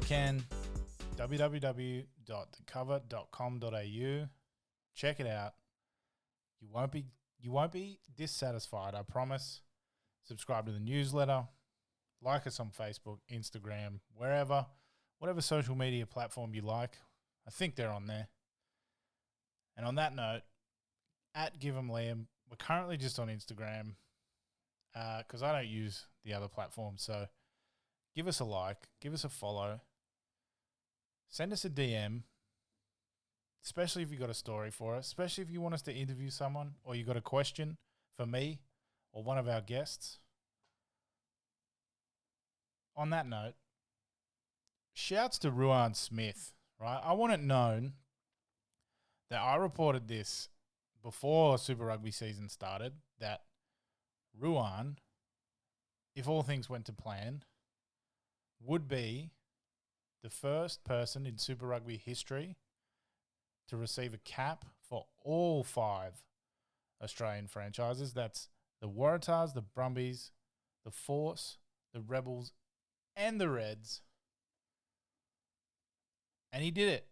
can, www.thecover.com.au. Check it out. You won't be dissatisfied, I promise. Subscribe to the newsletter. Like us on Facebook, Instagram, wherever, whatever social media platform you like. I think they're on there. And on that note, at Give 'em Liam, we're currently just on Instagram because I don't use the other platforms. So give us a like, give us a follow, send us a DM, especially if you got a story for us, especially if you want us to interview someone or you got a question for me or one of our guests. On that note, shouts to Ruan Smith, right? I want it known that I reported this before Super Rugby season started, that Ruan, if all things went to plan, would be the first person in Super Rugby history to receive a cap for all 5 Australian franchises. That's the Waratahs, the Brumbies, the Force, the Rebels, and the Reds. And he did it.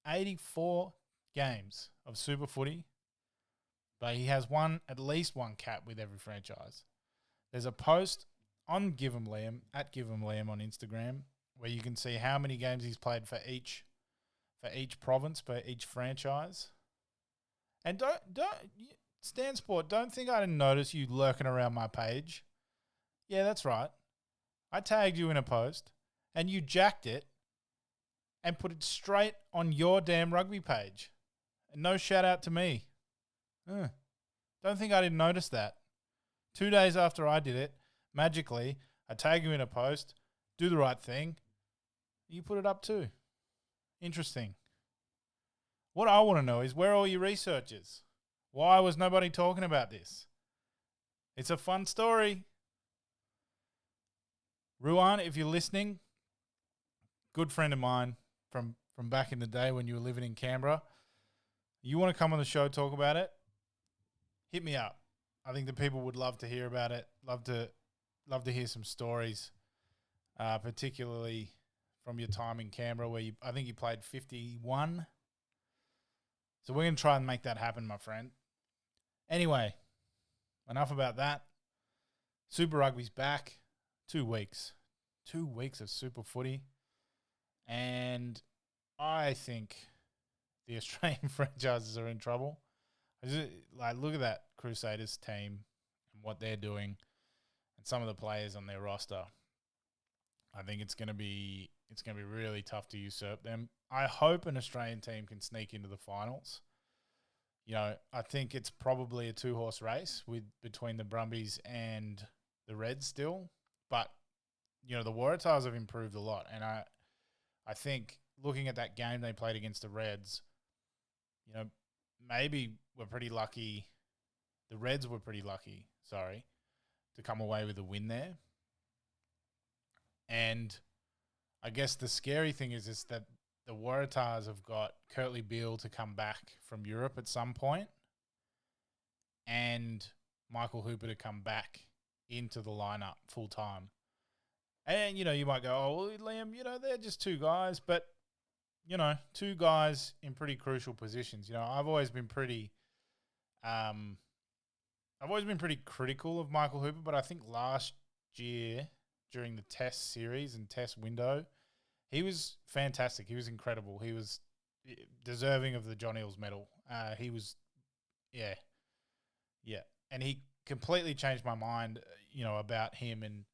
84 games of Super Footy, but he has at least one cap with every franchise. There's a post on Give 'em Liam, at Give 'em Liam on Instagram, where you can see how many games he's played for each province, for each franchise. And don't Stan Sport, don't think I didn't notice you lurking around my page. Yeah, that's right. I tagged you in a post, and you jacked it and put it straight on your damn rugby page. And no shout out to me. Don't think I didn't notice that. 2 days after I did it, magically, I tag you in a post, do the right thing, you put it up too. Interesting. What I want to know is, where are all your researchers? Why was nobody talking about this? It's a fun story. Ruan, if you're listening, good friend of mine from back in the day when you were living in Canberra. You want to come on the show, talk about it? Hit me up. I think the people would love to hear about it. Love to hear some stories, particularly from your time in Canberra, where I think you played 51. So we're going to try and make that happen, my friend. Anyway, enough about that. Super Rugby's back. 2 weeks. 2 weeks of Super Footy. And I think the Australian franchises are in trouble. Look at that Crusaders team and what they're doing and some of the players on their roster. I think it's going to be really tough to usurp them. I hope an Australian team can sneak into the finals. You know, I think it's probably a 2-horse race between the Brumbies and the Reds still. But, you know, the Waratahs have improved a lot. And I think looking at that game they played against the Reds, you know, maybe we're pretty lucky. The Reds were pretty lucky, to come away with a win there. And I guess the scary thing is that the Waratahs have got Kurtley Beale to come back from Europe at some point, and Michael Hooper to come back into the lineup full time. And, you know, you might go, oh, well, Liam, you know, they're just 2 guys. But, you know, 2 guys in pretty crucial positions. You know, I've always been pretty critical of Michael Hooper, but I think last year during the Test series and Test window, he was fantastic. He was incredible. He was deserving of the John Eales medal. He was, yeah. And he completely changed my mind, you know, about him and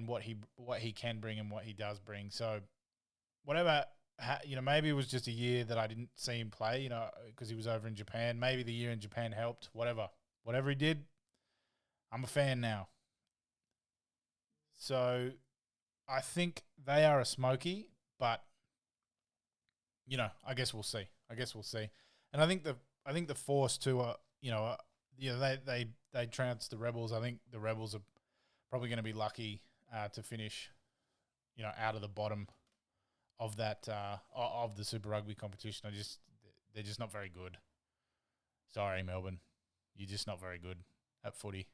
what he can bring and what he does bring. So whatever, you know, maybe it was just a year that I didn't see him play, you know, because he was over in Japan. Maybe the year in Japan helped. Whatever he did, I'm a fan now. So I think they are a smoky, but, you know, I guess we'll see. And I think the Force too are, they trounced the Rebels. I think the Rebels are probably going to be lucky to finish, you know, out of the bottom of that of the Super Rugby competition. They're just not very good. Sorry, Melbourne, you're just not very good at footy.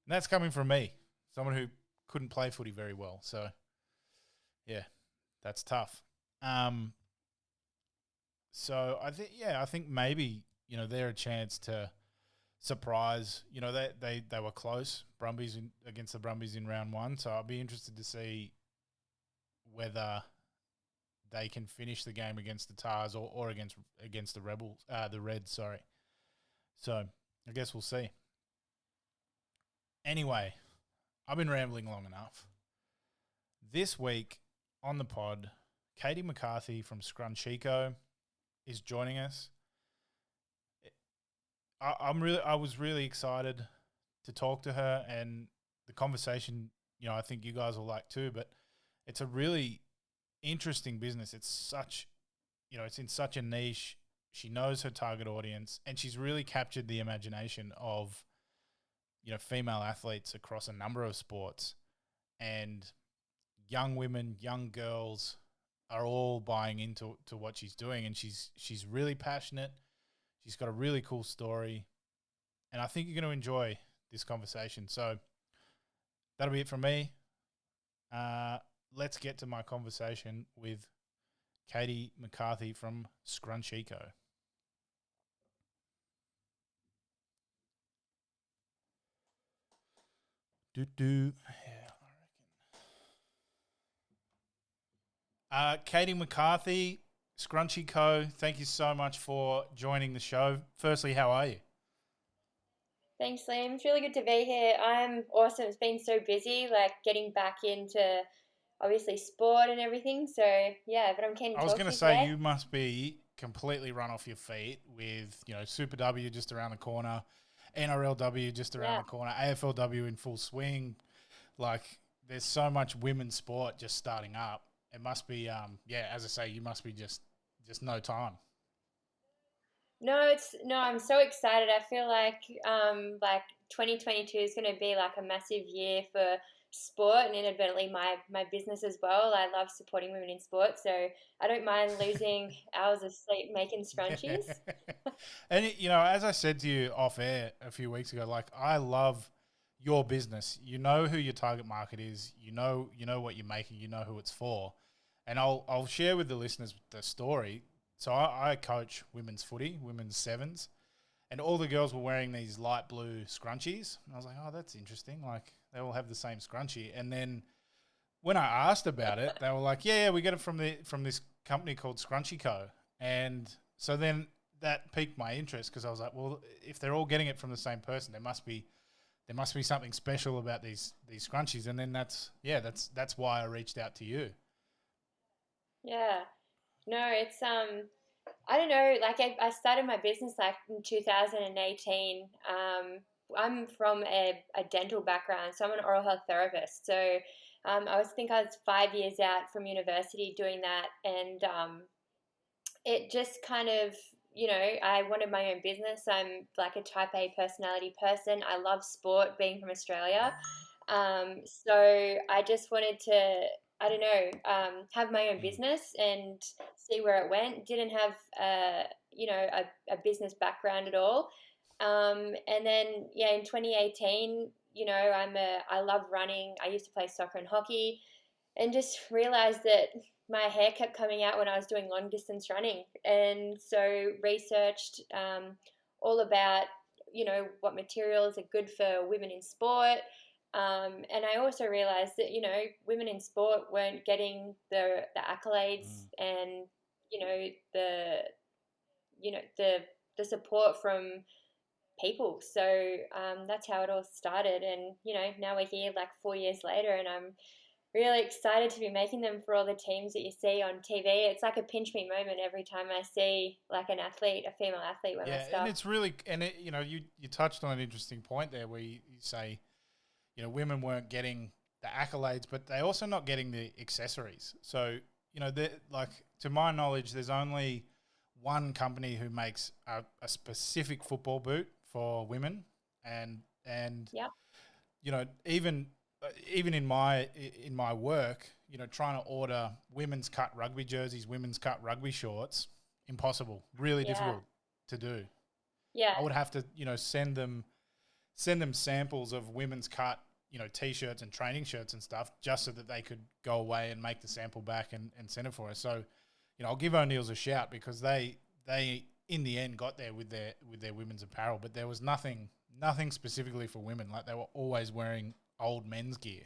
And that's coming from me, someone who couldn't play footy very well. So Yeah, that's tough. So I think maybe they're a chance to surprise. They were close against the Brumbies in round one, so I'll be interested to see whether they can finish the game against the Tars or against the Rebels, the Reds. Sorry. So I guess we'll see. Anyway, I've been rambling long enough. This week on the pod, Katie McCarthy from Scrunchiko is joining us. I was really excited to talk to her, and the conversation, I think you guys will like too, but it's a really interesting business. It's such, it's in such a niche. She knows her target audience, and she's really captured the imagination of, female athletes across a number of sports, and young women, young girls are all buying into what she's doing, and she's really passionate. She's got a really cool story, and I think you're going to enjoy this conversation. So that'll be it from me. Let's get to my conversation with Katie McCarthy from Scrunchiko. Katie McCarthy, Scrunchiko, thank you so much for joining the show. Firstly, how are you? Thanks, Liam. It's really good to be here. I'm awesome. It's been so busy, like getting back into obviously sport and everything. So yeah, but I'm keen I to was talk going to to you say today. you must be completely run off your feet with, Super W just around the corner, NRLW just around Yeah. the corner, AFLW in full swing. Like, there's so much women's sport just starting up. It must be, as I say, you must be just no time. No, I'm so excited. I feel like 2022 is going to be like a massive year for sport and inadvertently my business as well. I love supporting women in sport, so I don't mind losing hours of sleep making Yeah. scrunchies. And, as I said to you off air a few weeks ago, like, I love your business. You know who your target market is. You know what you're making. You know who it's for. And I'll share with the listeners the story. So I coach women's footy, women's sevens, and all the girls were wearing these light blue scrunchies. And I was like, oh, that's interesting. Like, they all have the same scrunchie. And then when I asked about it, they were like, yeah, we get it from this company called Scrunchiko. And so then that piqued my interest because I was like, well, if they're all getting it from the same person, there must be something special about these scrunchies. And then that's why I reached out to you. Yeah. No, it's I don't know, like I started my business like in 2018. I'm from a dental background, so I'm an oral health therapist. So I was 5 years out from university doing that, and it just kind of, I wanted my own business. I'm like a type A personality person. I love sport, being from Australia. So I just wanted to, I don't know, have my own Mm. business and see where it went. Didn't have, a business background at all. And then, yeah, in 2018, I love running. I used to play soccer and hockey, and just realized that my hair kept coming out when I was doing long distance running. And so researched all about, what materials are good for women in sport. And I also realized that, women in sport weren't getting the accolades Mm. and, you know, the, the support from people. So that's how it all started. And, now we're here like 4 years later, and I'm really excited to be making them for all the teams that you see on TV. It's like a pinch me moment every time I see like an athlete, a female athlete, wear my Yeah, and stuff. it's really, and you touched on an interesting point there where you say, women weren't getting the accolades, but they also not getting the accessories. So, like, to my knowledge, there's only one company who makes a specific football boot for women, and Yeah, even in my work, trying to order women's cut rugby jerseys, women's cut rugby shorts, impossible, really yeah, difficult to do. yeah, I would have to, send them samples of women's cut T-shirts and training shirts and stuff just so that they could go away and make the sample back and send it for us. So, I'll give O'Neill's a shout because they in the end got there with their women's apparel, but there was nothing specifically for women. Like they were always wearing old men's gear.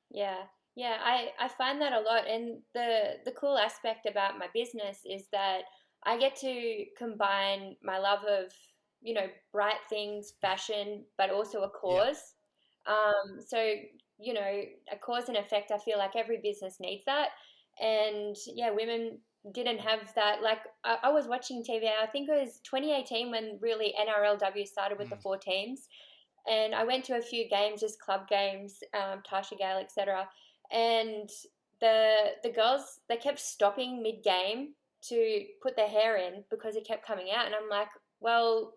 Yeah. Yeah, I find that a lot. And the cool aspect about my business is that I get to combine my love of, bright things, fashion, but also a Yeah, cause. So, a cause and effect, I feel like every business needs that. And yeah, women didn't have that. Like, I was watching TV, I think it was 2018 when really NRLW started with the mm. 4 teams. And I went to a few games, just club games, Tasha Gale, etc. And the girls, they kept stopping mid game to put their hair in because it kept coming out, and I'm like, well,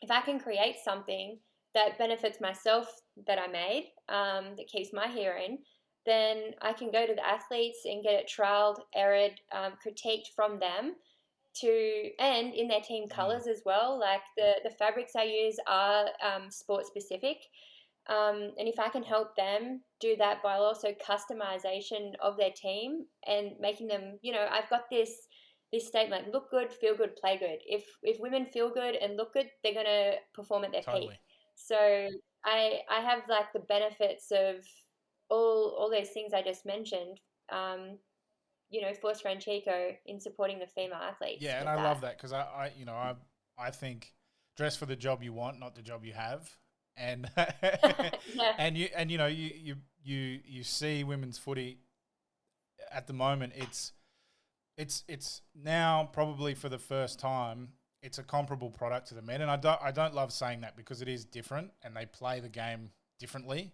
if I can create something that benefits myself that I made, that keeps my hair in, then I can go to the athletes and get it trialed, aired, critiqued from them and in their team Mm. colors as well. Like the fabrics I use are sport specific. And if I can help them do that by also customization of their team and making them, I've got this statement: look good, feel good, play good. If women feel good and look good, they're gonna perform at their peak. Totally. So I have like the benefits of all those things I just mentioned. For Scrunchiko in supporting the female athletes Yeah, and with I that. love that because I think dress for the job you want, not the job you have, and Yeah, you see women's footy at the moment. It's now probably for the first time it's a comparable product to the men, and I don't love saying that because it is different and they play the game differently.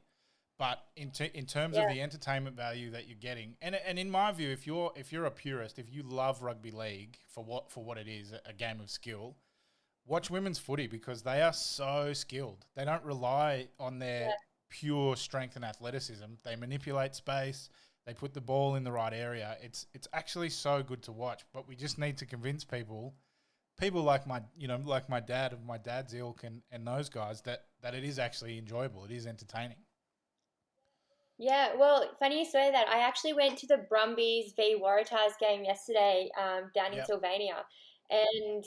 But in terms of yeah, the entertainment value that you're getting, and in my view, if you're a purist, if you love rugby league for what it is, a game of skill, watch women's footy because they are so skilled. They don't rely on their yeah, pure strength and athleticism. They manipulate space. They put the ball in the right area. It's actually so good to watch. But we just need to convince people like my dad of my dad's ilk and those guys that it is actually enjoyable. It is entertaining. yeah. Well, funny you say that. I actually went to the Brumbies v Waratahs game yesterday, down in Yep. Sylvania, and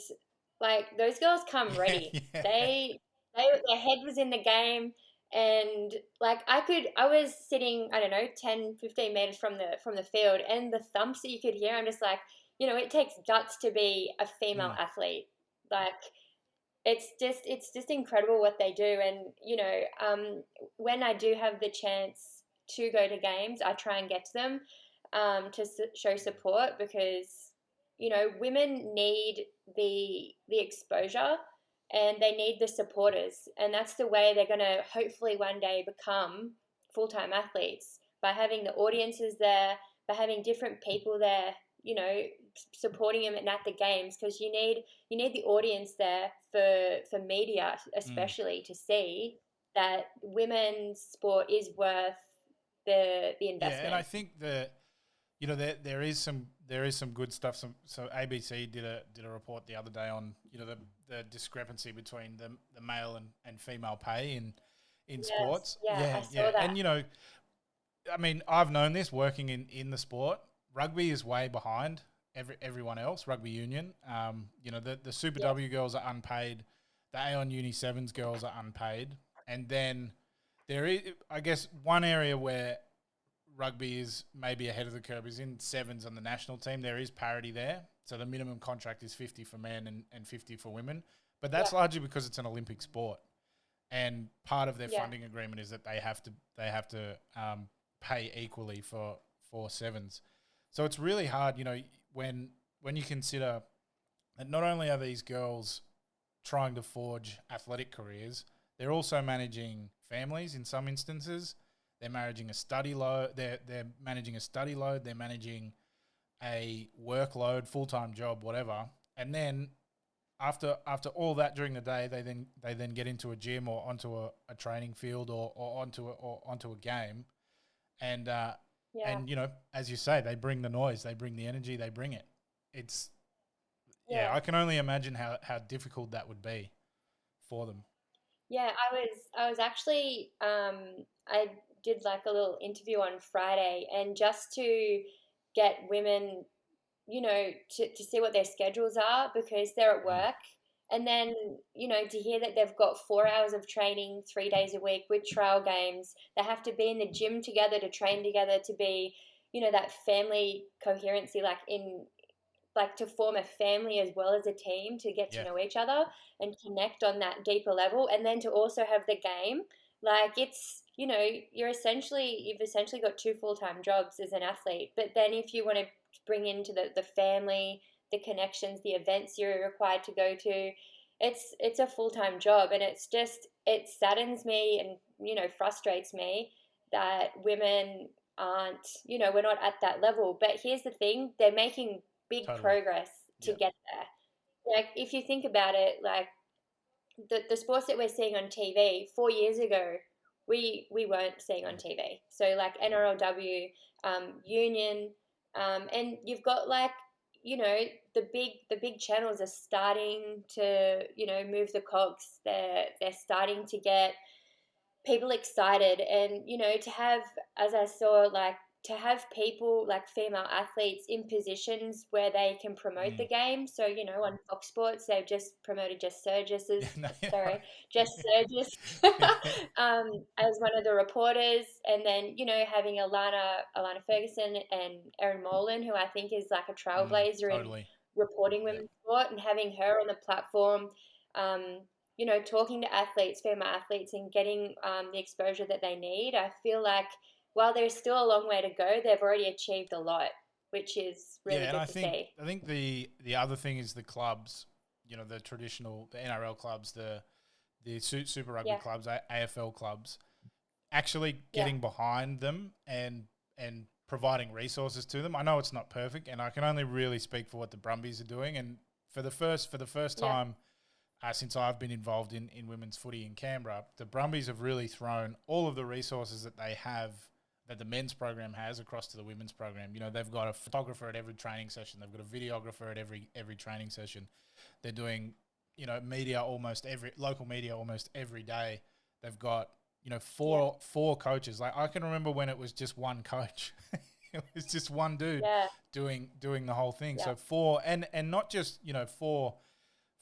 like those girls come Yeah, ready. yeah. Their head was in the game, and like I was sitting, I don't know, 10, 15 meters from the field, and the thumps that you could hear. I'm just like, it takes guts to be a female Mm. athlete. Like it's just incredible what they do. And when I do have the chance to go to games, I try and get to them, to show support, because women need the exposure, and they need the supporters, and that's the way they're going to hopefully one day become full-time athletes, by having the audiences there, by having different people there, supporting them and at the games, because you need the audience there for media, Mm. especially, to see that women's sport is worth the Yeah, and I investment. think that there is some good stuff. So ABC did a report the other day on the discrepancy between the male and female pay in Yes, sports. yeah, Yeah, I yeah, saw that. and I mean, I've known this working in the sport. Rugby is way behind everyone else. Rugby union, the Super Yeah, W girls are unpaid. The Aon Uni Sevens girls are unpaid, and then there is, I guess, one area where rugby is maybe ahead of the curve is in sevens on the national team. There is parity there. So the minimum contract is 50 for men and 50 for women. But yeah, that's largely because it's an Olympic sport. And part of their yeah, funding agreement is that they have to pay equally for sevens. So it's really hard, when you consider that not only are these girls trying to forge athletic careers, they're also managing families in some instances. They're managing a study load. They're managing a study load. They're managing a workload, full time job, whatever. And then after all that during the day, they then get into a gym or onto a training field or onto a game, and yeah, as you say, they bring the noise, they bring the energy, they bring it. It's Yeah, yeah. I can only imagine how difficult that would be for them. Yeah, I was actually I did like a little interview on Friday, and just to get women, to see what their schedules are because they're at Mm. work. And then, to hear that they've got 4 hours of training 3 days a week with trial games, they have to be in the gym together to train together to be, that family coherency, like to form a family as well as a team to get to Yeah, know each other and connect on that deeper level, and then to also have the game. Like, it's, you've essentially got two full-time jobs as an athlete, but then if you want to bring into the family, the connections, the events you're required to go to, it's a full-time job. And it saddens me and, frustrates me that women aren't, we're not at that level. But here's the thing, they're making big totally. progress to Yeah. get there. Like, if you think about it, like the sports that we're seeing on TV 4 years ago, we weren't seeing on Mm. TV. So like NRLW, Union, and you've got like, the big channels are starting to, move the cogs. They're starting to get people excited, and to have, as I saw, like, to have people like female athletes in positions where they can promote Mm. the game. So on Fox Sports they've just promoted Jess Yeah, Surgis's no, you're sorry right. Jess Surgis as one of the reporters, and then having Alana Ferguson and Erin Molan, who I think is like a trailblazer in Totally. reporting Yeah. women's sport, and having her on the platform, um, talking to athletes, female athletes, and getting the exposure that they need. I feel like while there's still a long way to go, they've already achieved a lot, which is really Yeah, and good to see. I think the other thing is the clubs, the traditional the NRL clubs, the Super Rugby Yeah, clubs, AFL clubs, actually yeah, getting behind them and providing resources to them. I know it's not perfect, and I can only really speak for what the Brumbies are doing. And for the first yeah, time since I've been involved in women's footy in Canberra, the Brumbies have really thrown all of the resources that they have, that the men's program has, across to the women's program. They've got a photographer at every training session. They've got a videographer at every training session. They're doing, media local media almost every day. They've got, yeah, four coaches. Like, I can remember when it was just one coach. It was just one dude yeah, doing the whole thing. yeah, So four, and not just,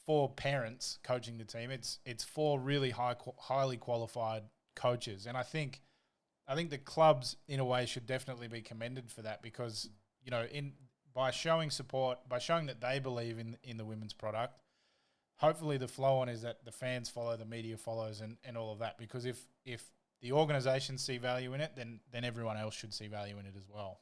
four parents coaching the team. It's four really highly qualified coaches, and I think the clubs in a way should definitely be commended for that, because in by showing support, by showing that they believe in the women's product, hopefully the flow on is that the fans follow, the media follows, and all of that. Because if the organisations see value in it, then everyone else should see value in it as well.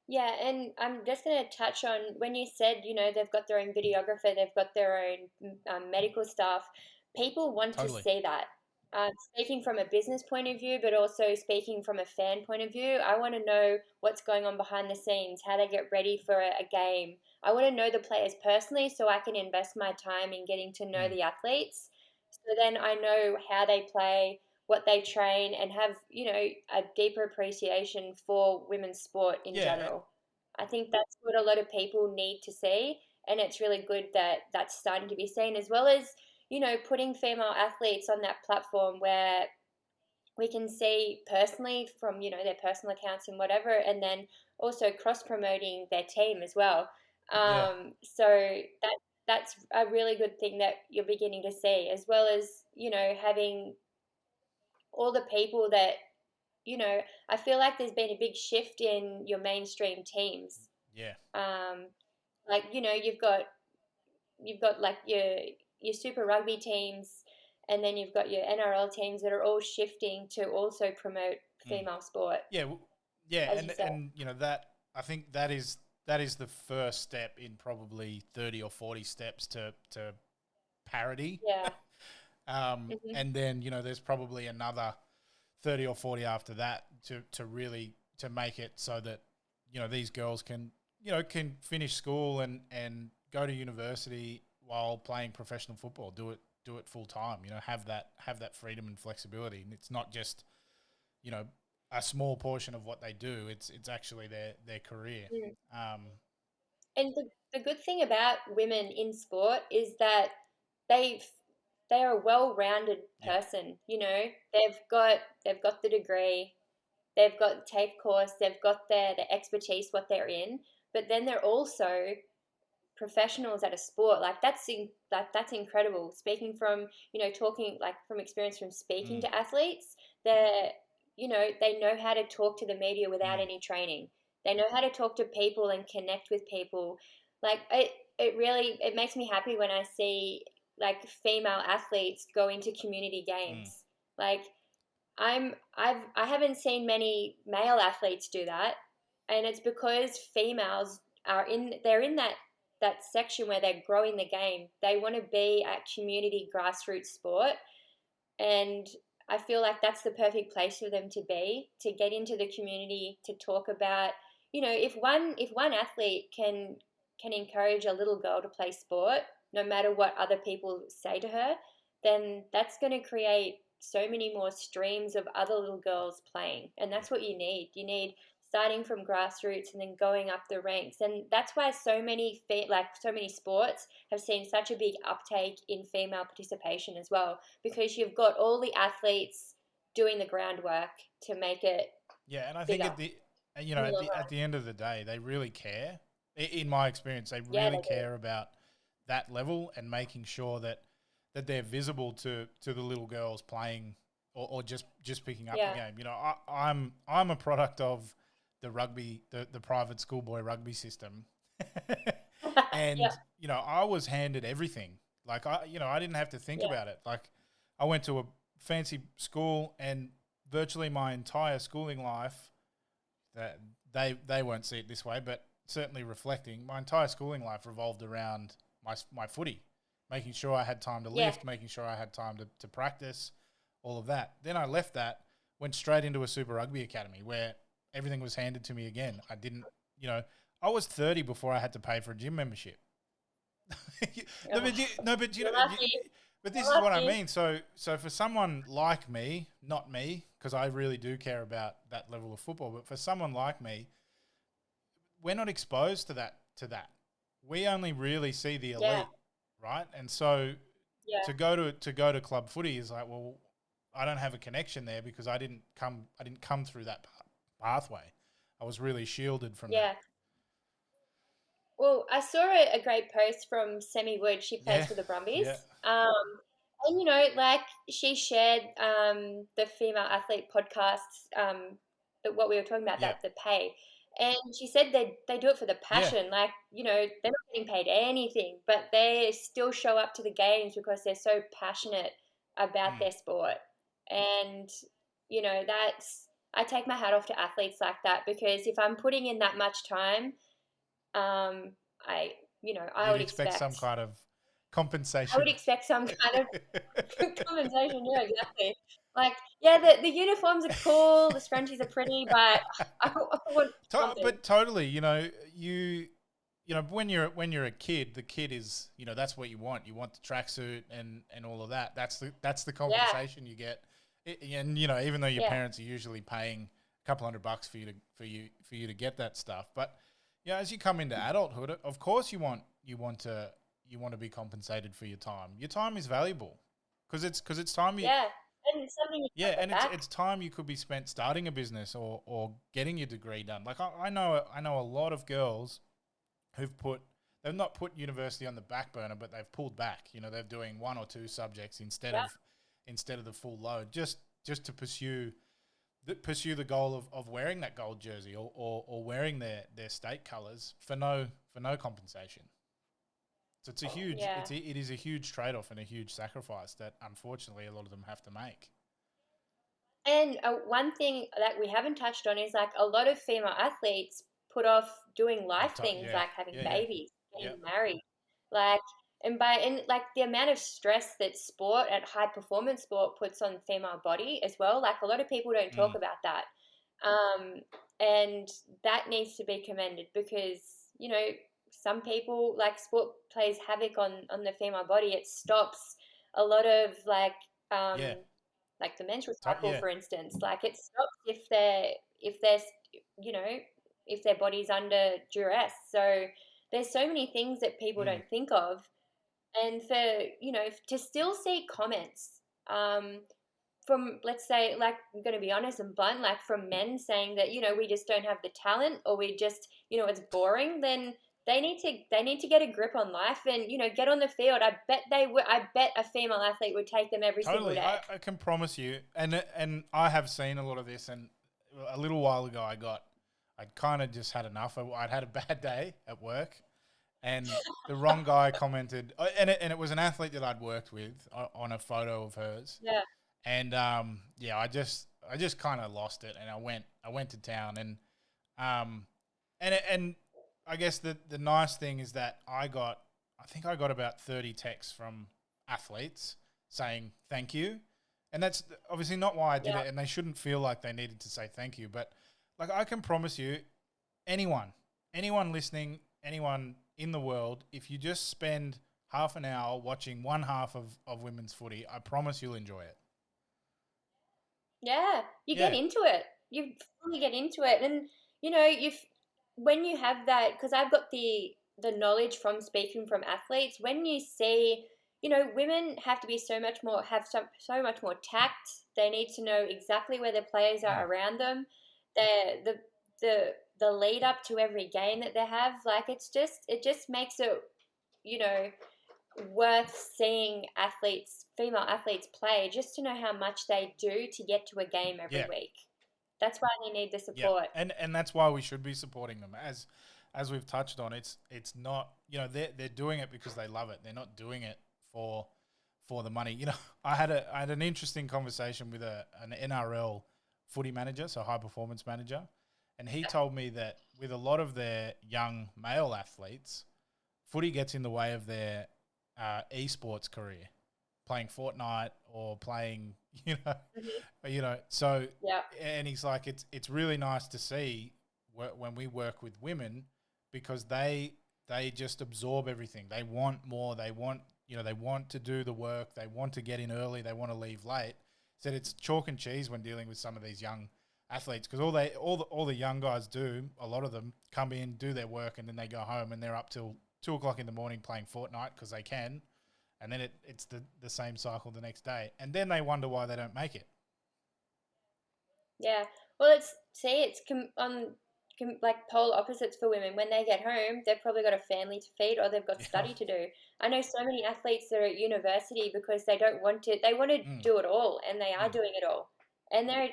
yeah. And I'm just going to touch on when you said, they've got their own videographer, they've got their own medical staff. People want to Totally. see that. Speaking from a business point of view, but also speaking from a fan point of view, I want to know what's going on behind the scenes, how they get ready for a game. I want to know the players personally so I can invest my time in getting to know Mm. the athletes. So then I know how they play, what they train, and have, a deeper appreciation for women's sport in Yeah. general. I think that's what a lot of people need to see. And it's really good that that's starting to be seen, as well as, putting female athletes on that platform where we can see personally from, their personal accounts and whatever, and then also cross promoting their team as well. Yeah. So that's a really good thing that you're beginning to see, as well as, having all the people that, I feel like there's been a big shift in your mainstream teams. Yeah. Um, like, you've got like your Super Rugby teams, and then you've got your NRL teams that are all shifting to also promote Mm. female sport, Yeah, yeah, as you and said. that, I think that is the first step in probably 30 or 40 steps to parity. Yeah. Hmm. And then there's probably another 30 or 40 after that to really to make it so that these girls can finish school and go to university while playing professional football. Do it full time. Have that freedom and flexibility, and it's not just you know a small portion of what they do. It's actually their career. Mm. Um, And the good thing about women in sport is that they they are a well-rounded Yeah. person. You know, they've got the degree, they've got TAFE course, they've got their expertise, what they're in, but then they're also professionals at a sport. Like that's incredible. Speaking from, talking like from experience from speaking Mm, to athletes, they're, they know how to talk to the media without mm, any training. They know how to talk to people and connect with people. Like it really, it makes me happy when I see like female athletes go into community mm. games. Like I haven't seen many male athletes do that, and it's because females they're in that section where they're growing the game. They want to be at community grassroots sport, and I feel like that's the perfect place for them to be, to get into the community, to talk about, if one athlete can encourage a little girl to play sport, no matter what other people say to her, then that's going to create so many more streams of other little girls playing. And that's what you need. You need starting from grassroots and then going up the ranks. And that's why so many so many sports have seen such a big uptake in female participation as well, because you've got all the athletes doing the groundwork to make it Yeah, and I think bigger at the in the long at run. the end of the day, they really care. In my experience, they Yeah, really they do. care about that level and making sure that they're visible to the little girls playing or just picking up the Yeah, game. I'm a product of the rugby, the private schoolboy rugby system, yeah, and I was handed everything. Like I didn't have to think yeah, about it. Like I went to a fancy school and virtually my entire schooling life, that they won't see it this way, but certainly reflecting, my entire schooling life revolved around my footy, making sure I had time to yeah, lift, making sure I had time to practice, all of that. Then I left that, went straight into a Super Rugby academy where everything was handed to me again. I didn't, I was 30 before I had to pay for a gym membership. no, oh, but no, but you're lucky. but this You're is what I lucky. mean. So for someone like me, not me, because I really do care about that level of football, but for someone like me, we're not exposed to that. We only really see the Yeah, elite, right? And so yeah, to go to club footy is like, well, I don't have a connection there because I didn't come through that pathway. I was really shielded from that. yeah. Well, I saw a great post from Semi Wood. She plays Yeah, for the Brumbies. yeah, And like she shared the female athlete podcasts, that what we were talking about, yeah, that the pay. And she said they do it for the yeah. passion. Like, they're not getting paid anything, but they still show up to the games because they're so passionate about Mm. their sport. And, that's, I take my hat off to athletes like that, because if I'm putting in that much time, um, I, I You'd would expect some expect, kind of I would compensation. expect some kind of compensation. Yeah, exactly. Like, yeah, the uniforms are cool, the scrunchies are pretty, but I want something. But totally, when you're a kid, the kid is, that's what you want. You want the tracksuit and all of that. That's the Yeah, compensation you get. And even though your yeah, parents are usually paying a couple $100 for you to get that stuff, but as you come into adulthood, of course you want to be compensated for your time. Your time is valuable because it's time you. yeah. And something you Yeah, can't get and it's back. it's time you could be spent starting a business or getting your degree done. Like I know a lot of girls they've not put university on the back burner, but they've pulled back. They're doing one or two subjects instead Yeah. of the full load, just to pursue the goal of wearing that gold jersey or wearing their state colours for no compensation. So Yeah. it is a huge trade off and a huge sacrifice that unfortunately a lot of them have to make. And one thing that we haven't touched on is like a lot of female athletes put off doing Oh, life things yeah, like having yeah, yeah, babies, yeah. getting married, like, and like the amount of stress that sport and high performance sport puts on the female body as well. Like a lot of people don't talk Mm, about that, um, and that needs to be commended, because some people, like, sport plays havoc on the female body. It stops a lot of yeah, like the menstrual cycle, yeah. for instance. Like it stops if they're you know if their body's under duress. So there's so many things that people Mm, don't think of, And for, to still see comments from, let's say, like, I'm going to be honest and blunt, like from men saying that, we just don't have the talent, or we just, it's boring, then they need to get a grip on life and, get on the field. I bet a female athlete would take them every single Totally. day. I can promise you, and I have seen a lot of this, and a little while ago I'd kind of just had enough. I'd had a bad day at work, and the wrong guy commented, and it was an athlete that I'd worked with on a photo of hers. Yeah. And yeah, I just kind of lost it, and I went to town, and and I guess the nice thing is that I think I got about 30 texts from athletes saying thank you, and that's obviously not why I did it, and they shouldn't feel like they needed to say thank you, but like I can promise you, anyone listening, anyone in the world, if you just spend half an hour watching one half of women's footy, I promise you'll enjoy it. Yeah, you Yeah. get into it. You fully get into it, and you when you have that, because I've got the knowledge from speaking from athletes. When you see, women have to be so much more tact. They need to know exactly where their players Mm. are around them. The lead up to every game that they have, like it just makes it, you know worth seeing female athletes play, just to know how much they do to get to a game every Yeah. week. That's why they need the Yeah, support. and that's why we should be supporting them. As we've touched on, it's not, they're doing it because they love it. They're not doing it for the money. I had an interesting conversation with an NRL footy manager, so high performance manager, and he told me that with a lot of their young male athletes, footy gets in the way of their esports career, playing Fortnite or playing, so, Yeah, and he's like, it's really nice to see when we work with women, because they just absorb everything. They want more. They want, they want to do the work. They want to get in early. They want to leave late. Said it's chalk and cheese when dealing with some of these young athletes, because all the young guys do, a lot of them come in, do their work, and then they go home and they're up till 2 o'clock in the morning playing Fortnite because they can, and then it's the same cycle the next day, and then they wonder why they don't make it. yeah. Well, like polar opposites for women. When they get home, they've probably got a family to feed, or they've got Yeah. study to do. I know so many athletes that are at university because they don't want to. They want to Mm, do it all, and they are mm, doing it all, and they're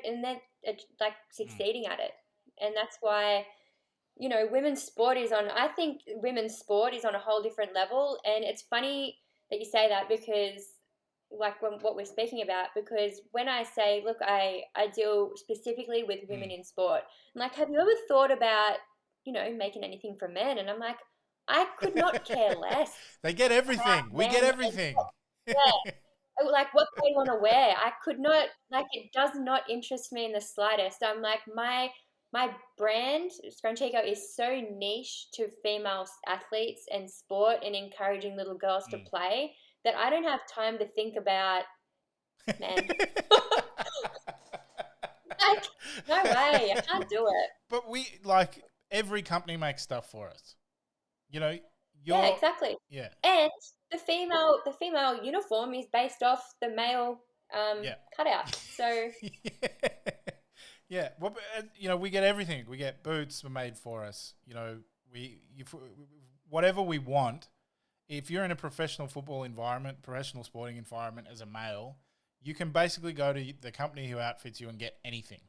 like mm. succeeding at it. And that's why, women's sport is on. I think women's sport is on a whole different level, and it's funny that you say that, because like what we're speaking about, because when I say, look, I deal specifically with women Mm. in sport. I'm like, have you ever thought about, making anything for men? And I'm like, I could not care less They get everything. about We get them and everything. like what they want to wear. I could not, like, it does not interest me in the slightest. I'm like, my brand, Scrunchiko, is so niche to female athletes and sport and encouraging little girls to Mm. play, that I don't have time to think about men. Like, no way, I can't do it. But we, like, every company makes stuff for us. You know, Yeah, you're exactly. yeah, And the female uniform is based off the male yeah. cutout. So Yeah. Yeah. Well, we get everything. We get boots made for us. Whatever we want. If you're in a professional football environment, professional sporting environment as a male, you can basically go to the company who outfits you and get anything.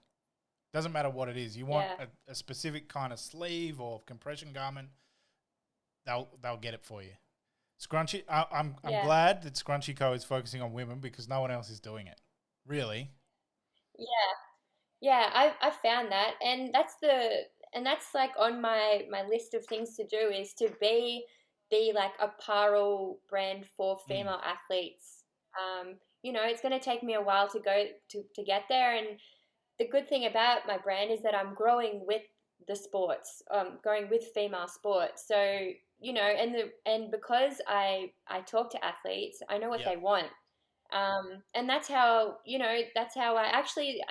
Doesn't matter what it is. You want yeah, a specific kind of sleeve or compression garment, they'll get it for you. Scrunchy. I'm yeah, glad that Scrunchiko is focusing on women, because no one else is doing it. Really. yeah. Yeah, I found that, and that's like on my list of things to do, is to be like apparel brand for Mm. female athletes. It's going to take me a while to go to get there, and the good thing about my brand is that I'm growing with the sports, growing with female sports. So, and because I talk to athletes, I know what Yeah. they want. And that's how I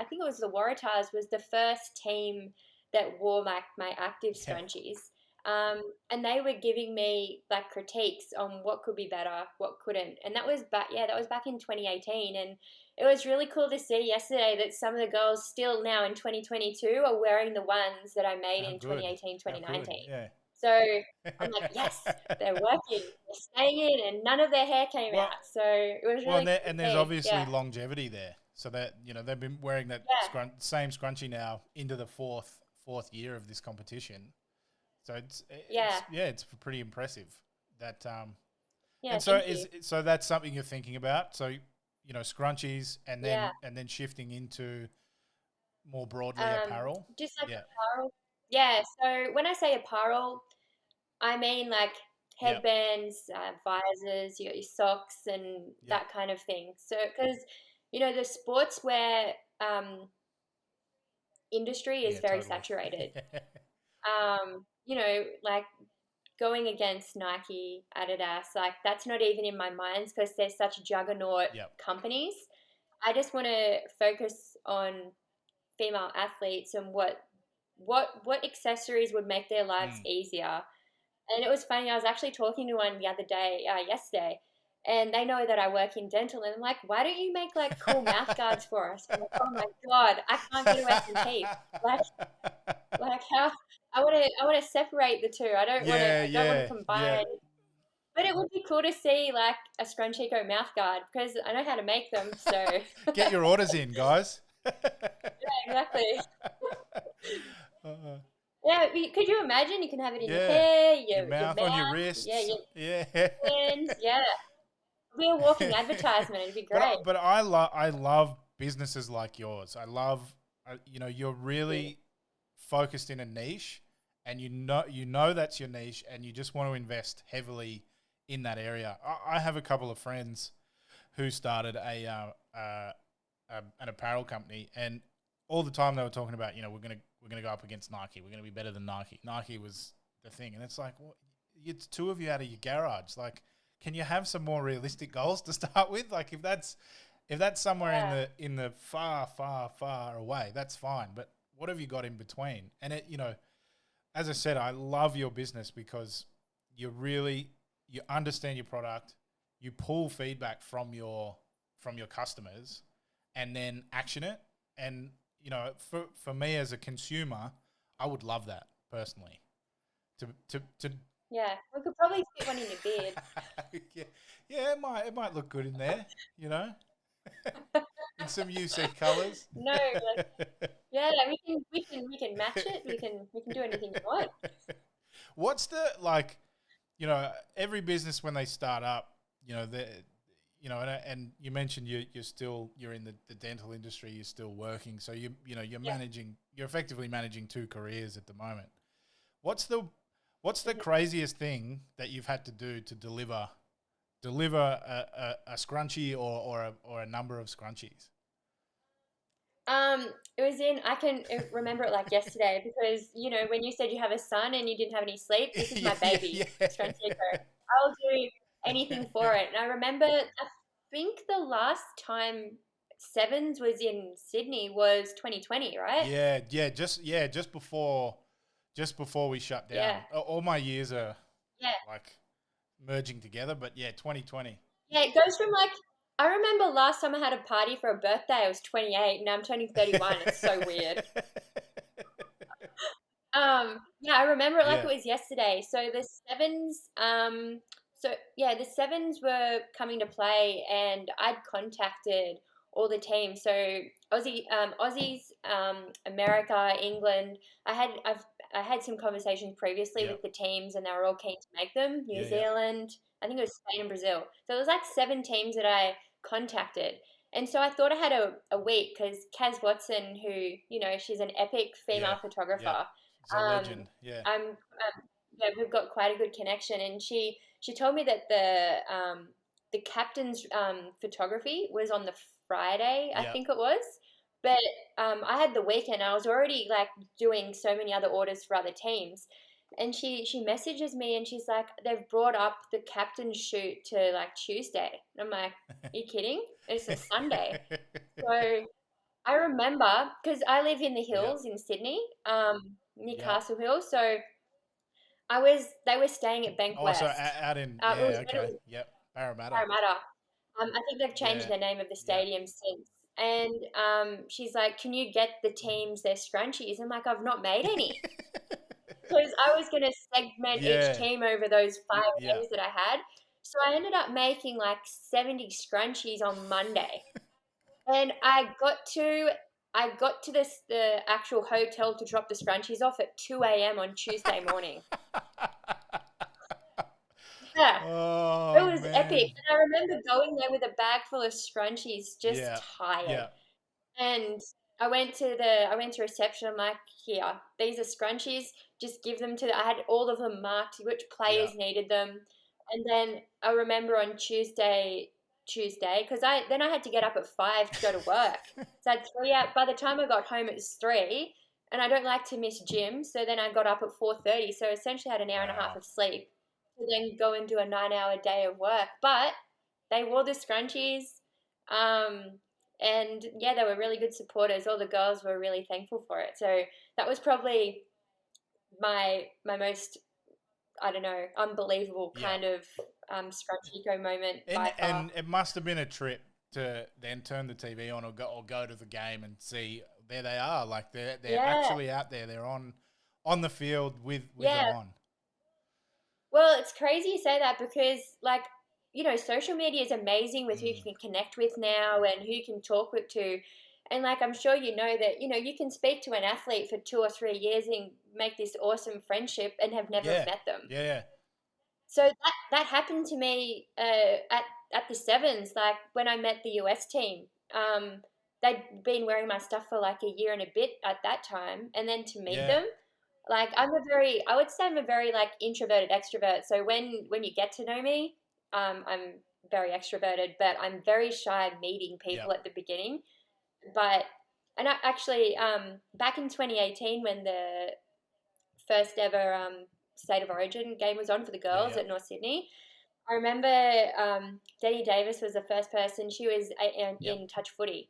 think it was the Waratahs was the first team that wore my active Yeah. scrunchies. And they were giving me like critiques on what could be better, what couldn't. And that was back in 2018. And it was really cool to see yesterday that some of the girls still now in 2022 are wearing the ones that I made How in good. 2018, How good. 2019. Yeah. So I'm like, yes, they're working, they're staying in, and none of their hair came Well, out. So it was well, really cool and to there's see. obviously Yeah, longevity there. So that, they've been wearing that yeah, same scrunchie now into the fourth year of this competition. So yeah, it's pretty impressive that yeah. and so Thank you. that's something you're thinking about. So, scrunchies and Yeah. then shifting into more broadly Um, apparel. just like Yeah. apparel. Yeah. So when I say apparel, I mean like Yep. headbands, visors, your socks, and Yep. that kind of thing. So because the sportswear industry is Yeah, very totally. saturated. Like going against Nike, Adidas, like that's not even in my mind because they're such juggernaut Yep. companies. I just want to focus on female athletes and what accessories would make their lives Mm. easier. And it was funny. I was actually talking to one the other day, yesterday, and they know that I work in dental, and I'm like, "Why don't you make like cool mouth guards for us?" I'm like, "Oh my god, I can't go to S&P. Like, how I want to separate the two. Yeah, I don't want to yeah, yeah. combine. But it would be cool to see like a Scrunchiko mouth guard because I know how to make them. So Get your orders in, guys. exactly. Uh, Yeah, could you imagine? You can have it in your yeah. hair, Your your mouth on your mouth, yeah, wrists. your Yeah. hands, yeah. Be a walking advertisement. It'd be great. But I love businesses like yours. I love you're really focused in a niche, and you know that's your niche, and you just want to invest heavily in that area. I have a couple of friends who started an apparel company, and all the time they were talking about, we're gonna go up against Nike. We're gonna be better than Nike. Nike was the thing, and it's like, well, it's two of you out of your garage. Like, can you have some more realistic goals to start with? Like, if that's somewhere in Yeah, the far, far, far away, that's fine. But what have you got in between? And as I said, I love your business because you understand your product, you pull feedback from your customers, and then action it. And for me as a consumer, I would love that personally. To yeah. We could probably fit one in your beard. yeah, yeah, it might look good in there, you know, in some UC colors. No, like yeah, we can match it. We can do anything you want. What's the every business when they start up, the and you mentioned you're in the dental industry, you're still working, so Yeah. you're effectively managing two careers at the moment. What's the craziest thing that you've had to do to deliver a scrunchie or a number of scrunchies? It was in. I can remember it like yesterday because when you said you have a son and you didn't have any sleep, this is Yeah, my yeah, baby, yeah. Scrunchiko. I'll do anything for it. And I remember, I think the last time Sevens was in Sydney was 2020, right? Just before we shut down. Yeah, All my years are yeah, like merging together, but yeah, 2020. yeah. It goes from like I remember last time I had a party for a birthday, I was 28, and now I'm turning 31. It's so weird. Yeah, I remember it like it Yeah, was yesterday. So the sevens, the sevens were coming to play, and I'd contacted all the teams. So Aussies, America, England. I had some conversations previously yeah, with the teams, and they were all keen to make them. New yeah, yeah, Zealand, I think it was Spain and Brazil. So it was like seven teams that I contacted. And so I thought I had a week because Kaz Watson, who, she's an epic yeah, female yeah. photographer, It's a um, legend. Yeah, yeah, we've got quite a good connection, and she told me that the captain's photography was on the Friday, I yeah. think it was, but I had the weekend. I was already like doing so many other orders for other teams, and she messages me and she's like, they've brought up the captain's shoot to like Tuesday. And I'm like, are you kidding? It's a Sunday. So I remember because I live in the Yeah, hills in Sydney, near yeah, Castle Hill. So They were staying at Bank Oh, so West. out in, It was yeah, when it okay. was Yep. Parramatta. Parramatta. I think they've changed Yeah. the name of the Yeah. stadium since. And she's like, "Can you get the teams their scrunchies?" I'm like, "I've not made any." Because I was going to segment each Yeah. team over those 5 days Yeah. that I had. So I ended up making like 70 scrunchies on Monday. And I got to the actual hotel to drop the scrunchies off at 2 a.m. on Tuesday morning. Yeah, it Oh, was epic. man. And I remember going there with a bag full of scrunchies, just Yeah. tired. Yeah. And I went to reception. I'm like, "Here, these are scrunchies. Just give them to I had all of them marked, which Yeah. players needed them. And then I remember on Tuesday, because I had to get up at 5 to go to work. So I had 3 hours. By the time I got home, it was 3, and I don't like to miss gym. So then I got up at 4:30. So essentially, I had an hour and a half Wow. of sleep to then go and do a 9-hour day of work. But they wore the scrunchies. Um, and yeah, they were really good supporters. All the girls were really thankful for it. So that was probably my most, I don't know, unbelievable Yeah. kind of Scrunchiko moment And by far. it must have been a trip to then turn the TV on or go to the game and see there they are. Like they're Yeah, actually out there. They're on the field with them yeah. on. Well, it's crazy you say that because, like, social media is amazing with who you Mm. can connect with now and who you can talk with to. And, like, I'm sure you know that, you can speak to an athlete for 2 or 3 years and make this awesome friendship and have never Yeah. met them. Yeah. So that happened to me at the Sevens, like when I met the US team. They'd been wearing my stuff for like a year and a bit at that time, and then to meet Yeah. them, like I would say I'm a very like introverted extrovert. So when you get to know me, I'm very extroverted, but I'm very shy meeting Yeah. people at the beginning. But and I actually back in 2018 when the first ever State of Origin game was on for the Yeah. girls Yeah. at North Sydney. I remember Denny Davis was the first person. She was Yep. in touch footy.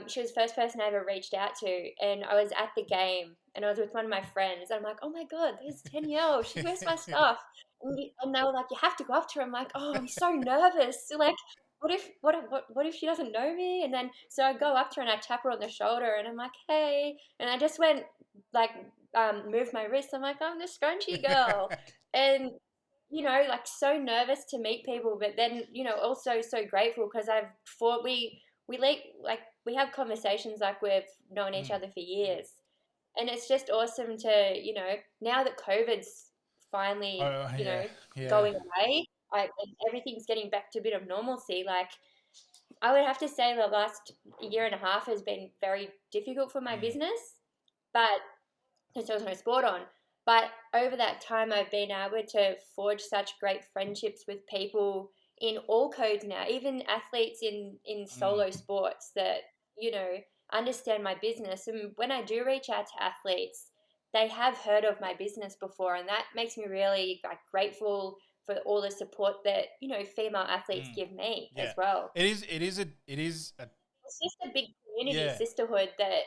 She was the first person I ever reached out to, and I was at the game, and I was with one of my friends. And I'm like, "Oh my god, there's Danielle. She wears my stuff." And they were like, "You have to go up to her." I'm like, "Oh, I'm so nervous." So like, what if she doesn't know me? And then so I go up to her and I tap her on the shoulder, and I'm like, "Hey," and I just went like moved my wrist. I'm like, "I'm the scrunchy girl," and like so nervous to meet people, but then also so grateful because I've fought like we have conversations like we've known each Mm. other for years, and it's just awesome to now that COVID's finally Oh yeah. Yeah. going away, and everything's getting back to a bit of normalcy. Like I would have to say the last year and a half has been very difficult for my Mm. business, but because there was no sport on. But over that time, I've been able to forge such great friendships with people in all codes now, even athletes in Mm. solo sports that you know understand my business. And when I do reach out to athletes, they have heard of my business before, and that makes me really like grateful for all the support that female athletes Mm. give me as Yeah. well. It is a It's just a big community yeah. sisterhood that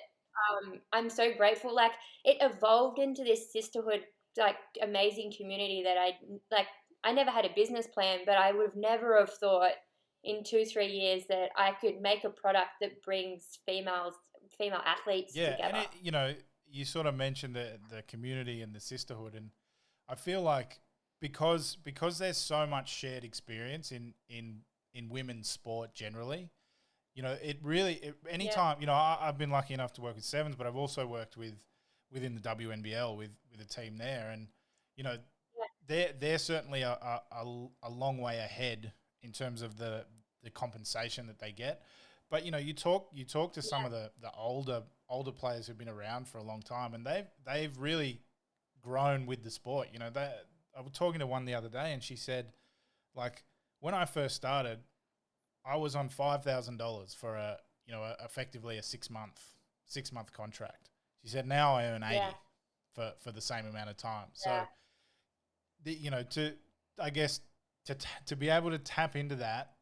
I'm so grateful. Like it evolved into this sisterhood, like amazing community that like. I never had a business plan, but I would have never have thought in 2 3 years that I could make a product that brings female athletes Yeah, and together. you sort of mentioned the community and the sisterhood, and I feel like because there's so much shared experience in women's sport generally, it really Yeah, anytime I've been lucky enough to work with Sevens, but I've also worked within the WNBL with a team there, and you know yeah, they're certainly a long way ahead in terms of the compensation that they get. But you talk to some yeah, of the older players who've been around for a long time, and they've really grown with the sport. I was talking to one the other day, and she said, like, when I first started, I was on $5,000 for effectively a 6 month contract. She said now I earn yeah, 80 for the same amount of time. So yeah, to I guess to be able to tap into that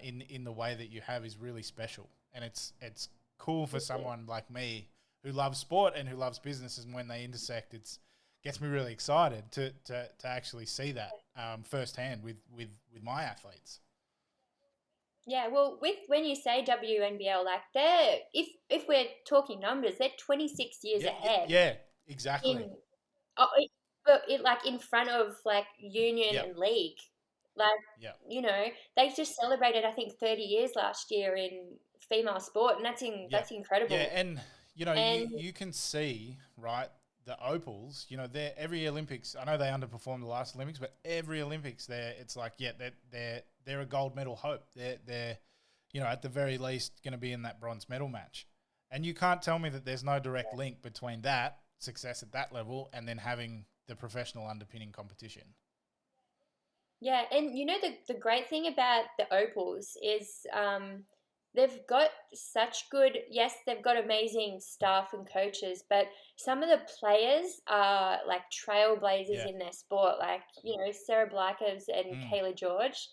in the way that you have is really special, and it's cool for thank you. someone like me who loves sport and who loves business, and when they intersect, gets me really excited to actually see that firsthand with my athletes. Yeah, well, with when you say WNBL, like they're if we're talking numbers, they're 26 years Yeah, ahead yeah, exactly. in but like in front of like union Yep, and league. Like, yep. they just celebrated I think 30 years last year in female sport, and Yeah, that's yeah, incredible. and And you can see, right, the Opals. They're every Olympics. I know they underperformed the last Olympics, but every Olympics, it's like, yeah, they're a gold medal hope. They're at the very least going to be in that bronze medal match. And you can't tell me that there's no direct link between that success at that level and then having the professional underpinning competition. yeah, and the great thing about the Opals is they've got such good, yes, they've got amazing staff and coaches, but some of the players are like trailblazers Yeah. in their sport, like, Sarah Blackers and Mm. Kayla George.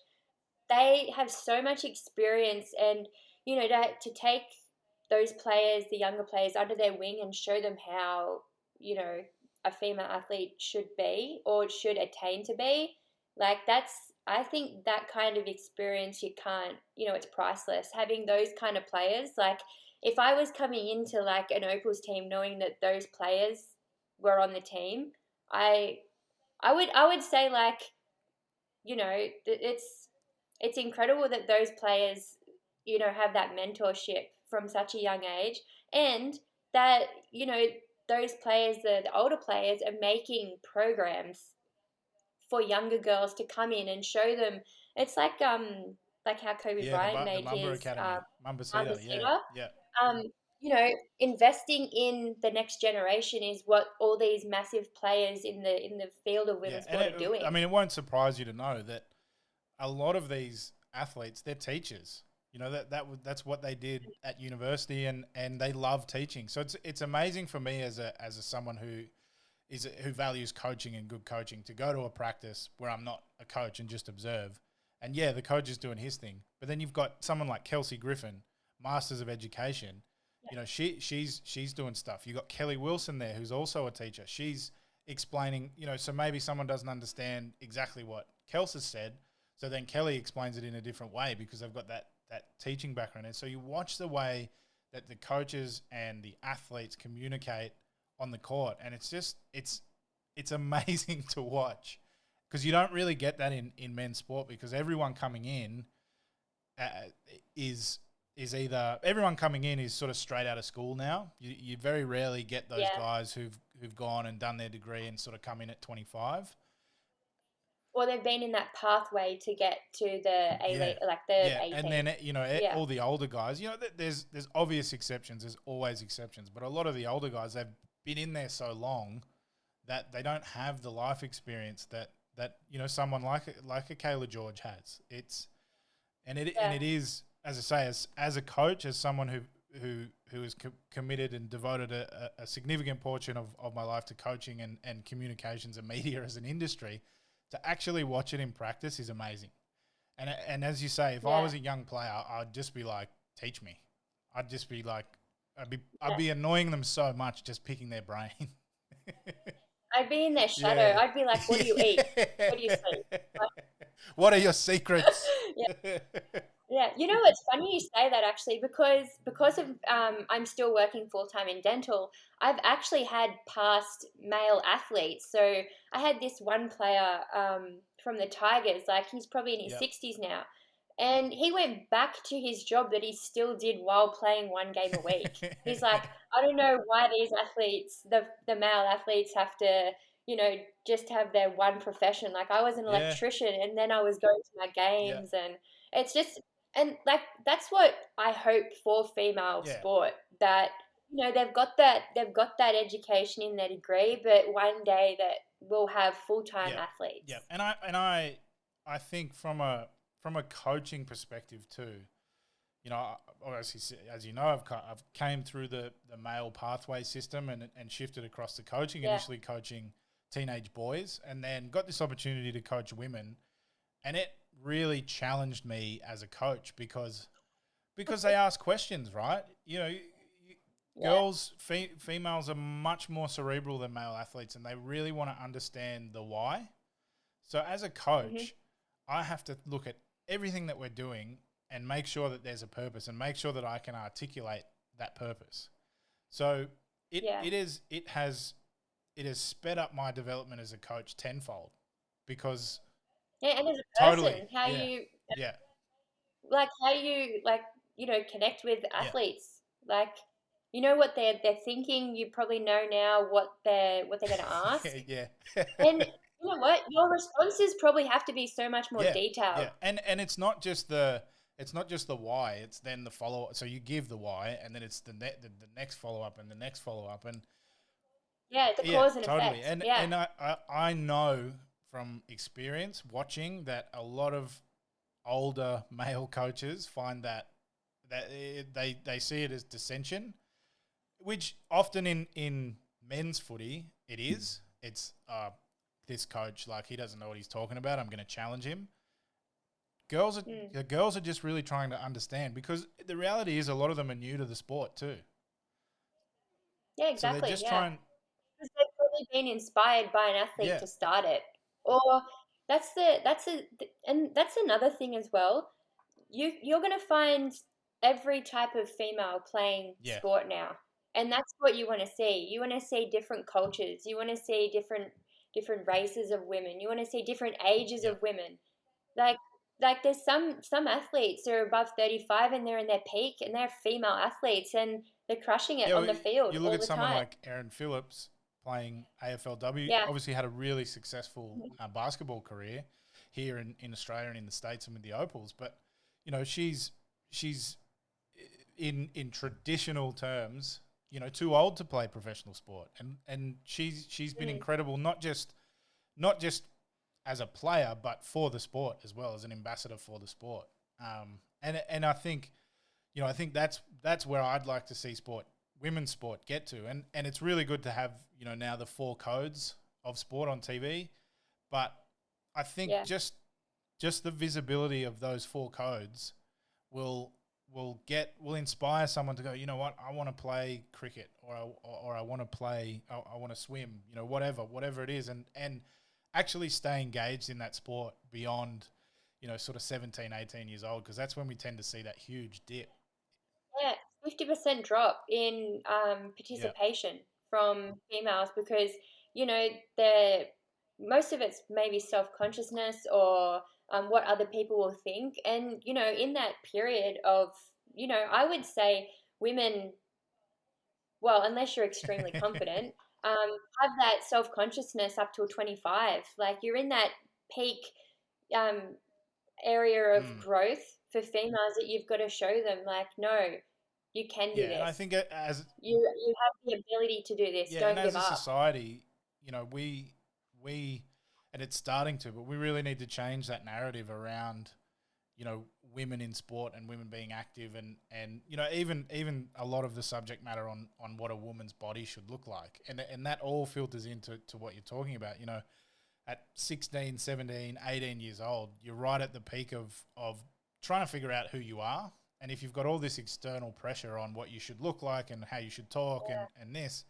They have so much experience, and, to take those players, the younger players, under their wing and show them how, a female athlete should be or should attain to be. Like, I think that kind of experience you can't, it's priceless. Having those kind of players, like, if I was coming into like an Opals team knowing that those players were on the team, I I would say, like, it's incredible that those players, have that mentorship from such a young age, and that, those players, the older players, are making programs for younger girls to come in and show them. It's like how Kobe Yeah, Bryant the made Mamba his Academy, Mamba Mambasita. Yeah, Cedar. yeah. Um, investing in the next generation is what all these massive players in the field of Yeah, women's and sport are I doing. mean, it won't surprise you to know that a lot of these athletes, they're teachers. That's what they did at university, and they love teaching. So it's amazing for me as a someone who values coaching and good coaching to go to a practice where I'm not a coach and just observe. And yeah, the coach is doing his thing, but then you've got someone like Kelsey Griffin, Masters of Education. She's doing stuff. You got Kelly Wilson there, who's also a teacher. She's explaining. So maybe someone doesn't understand exactly what Kels has said, so then Kelly explains it in a different way because they've got that teaching background. And so you watch the way that the coaches and the athletes communicate on the court, and it's amazing to watch because you don't really get that in men's sport because everyone coming in uh, is either everyone coming in is sort of straight out of school now. You very rarely get those Yeah. guys who've gone and done their degree and sort of come in at 25. Or they've been in that pathway to get to the Yeah, like the yeah, and 18. then Yeah. all the older guys. There's obvious exceptions. There's always exceptions, but a lot of the older guys, they've been in there so long that they don't have the life experience that someone like a Kayla George has. Yeah. It is, as I say, as a coach, as someone who is committed and devoted a significant portion of my life to coaching and communications and media as an industry, to actually watch it in practice is amazing. And as you say, if I Yeah. was a young player, I'd just be like, teach me. I'd just be like, I'd Yeah. be annoying them so much just picking their brain. I'd be in their shadow. Yeah. I'd be like, what do you eat? What do you sleep? What are your secrets? Yeah. Yeah, it's funny you say that actually, because of I'm still working full time in dental. I've actually had past male athletes. So I had this one player from the Tigers, like he's probably in his Yep. 60s now, and he went back to his job that he still did while playing one game a week. He's like, I don't know why these athletes, the male athletes, have to, just have their one profession. Like, I was an Yeah. electrician, and then I was going to my Yeah. games, and it's just, and like, that's what I hope for female Yeah. sport, that they've got that education in their degree, but one day that we'll have full-time Yeah. athletes. Yeah. And I think from a coaching perspective too, obviously, as you know, I've came through the male pathway system and shifted across to coaching, Yeah. initially coaching teenage boys, and then got this opportunity to coach women. And it really challenged me as a coach because they ask questions, right? Yeah. Females are much more cerebral than male athletes, and they really want to understand the why. So as a Hmm. coach, I have to look at everything that we're doing and make sure that there's a purpose and make sure that I can articulate that purpose. So Yeah. it has sped up my development as a coach tenfold because Yeah, and as a totally, person, how yeah, you yeah, connect with yeah, athletes. Like, you know what they're thinking. You probably know now what they're going to ask. yeah, yeah. And you know what? Your responses probably have to be so much more Yeah, detailed. yeah, and it's not just the why. It's then the follow up. So you give the why, and then it's the next follow up and the next follow up, and Yeah, the yeah, cause and totally. effect. Yeah. And I know from experience watching that a lot of older male coaches find they see it as dissension, which often in men's footy it is. It's this coach, like, he doesn't know what he's talking about. I'm going to challenge him. Mm. The girls are just really trying to understand, because the reality is a lot of them are new to the sport too. Yeah, So they're exactly. just Yeah. trying, Because they've probably been inspired by an athlete yeah, to start it. Or that's another thing as well. You're going to find every type of female playing yeah, sport now, and that's what you want to see. You want to see different cultures. You want to see different races of women. You want to see different ages yeah. of women. Like there's some athletes that are above 35 and they're in their peak and they're female athletes and they're crushing it Yeah, on well, the field you look all at the someone time. like Aaron Phillips playing AFLW, Yeah. obviously had a really successful basketball career here in Australia and in the States and with the Opals. But, she's in traditional terms, too old to play professional sport. And she's been Mm. incredible, not just as a player, but for the sport as well, as an ambassador for the sport. And I think that's where I'd like to see women's sport get to. And it's really good to have, now the four codes of sport on TV. But I think Yeah. just the visibility of those four codes will will inspire someone to go, you know what, I want to play cricket, or I want to play, I want to swim, whatever it is, and actually stay engaged in that sport beyond, sort of 17, 18 years old, because that's when we tend to see that huge dip. Yeah, 50% drop in Yeah. participation from females because, you know, they're most of it's maybe self-consciousness or what other people will think. And, in that period of, I would say women, well, unless you're extremely confident, have that self-consciousness up till 25. Like you're in that peak um, area of Mm. growth for females that you've got to show them, like, no, you can do Yeah, and I this. think You have the ability to do this. yeah, and Don't as give a up. society, we and it's starting to, but we really need to change that narrative around, women in sport and women being active, and even a lot of the subject matter on what a woman's body should look like, and that all filters into what you're talking about. At 16, 17, 18 years old, you're right at the peak of trying to figure out who you are. And if you've got all this external pressure on what you should look like and how you should talk, and this,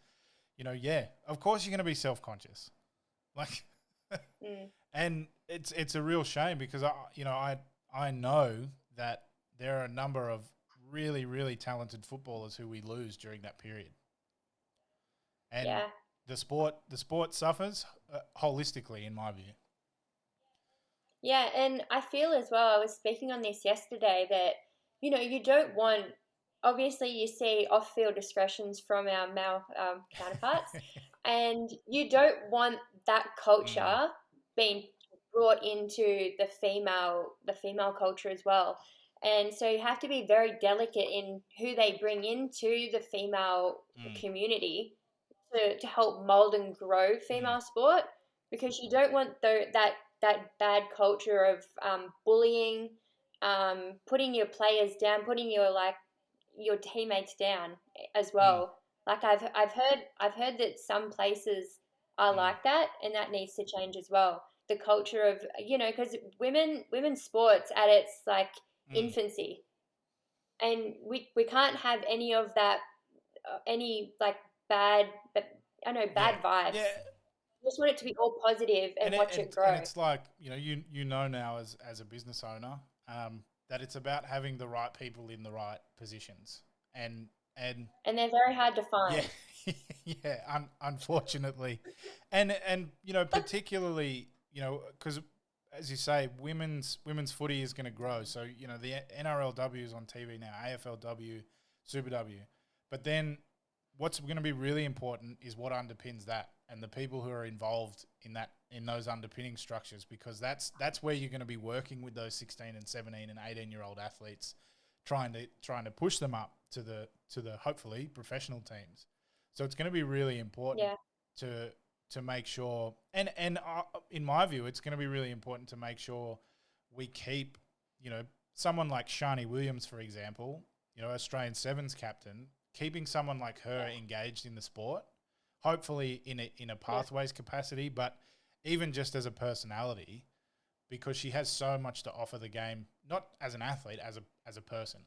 yeah, of course you're going to be self-conscious. Like, Mm. and it's a real shame, because I know that there are a number of really, really talented footballers who we lose during that period. And Yeah. the sport suffers holistically, in my view. Yeah, and I feel as well, I was speaking on this yesterday that, you don't want, obviously, you see off field discretions from our male counterparts, and you don't want that Mm, culture being brought into the female culture as well. And so you have to be very delicate in who they bring into the female mm, community to help mold and grow mm, female sport because you don't want that bad culture of bullying, putting your players down, putting your teammates down as mm, well. Like I've heard that some places are mm, like that, and that needs to change as well. The culture of because women's sports at its like mm. infancy, and we can't have any of that any like bad, but I know bad vibes. Yeah. Just want it to be all positive and watch it grow. And it's like, you know now as a business owner, that it's about having the right people in the right positions, and And they're very hard to yeah, find. yeah, unfortunately, and particularly, because as you say, women's footy is going to grow. So the NRLW is on TV now, AFLW, Super W, but then what's going to be really important is what underpins that and the people who are involved in those underpinning structures, because that's where you're going to be working with those 16 and 17 and 18-year-old athletes, trying to push them up to the hopefully professional teams. So it's going to be really important to make sure, and in my view, it's going to be really important to make sure we keep, someone like Shani Williams, for example, Australian Sevens captain, keeping someone like her engaged in the sport, hopefully in a pathways capacity, but even just as a personality, because she has so much to offer the game, not as an athlete, as a person.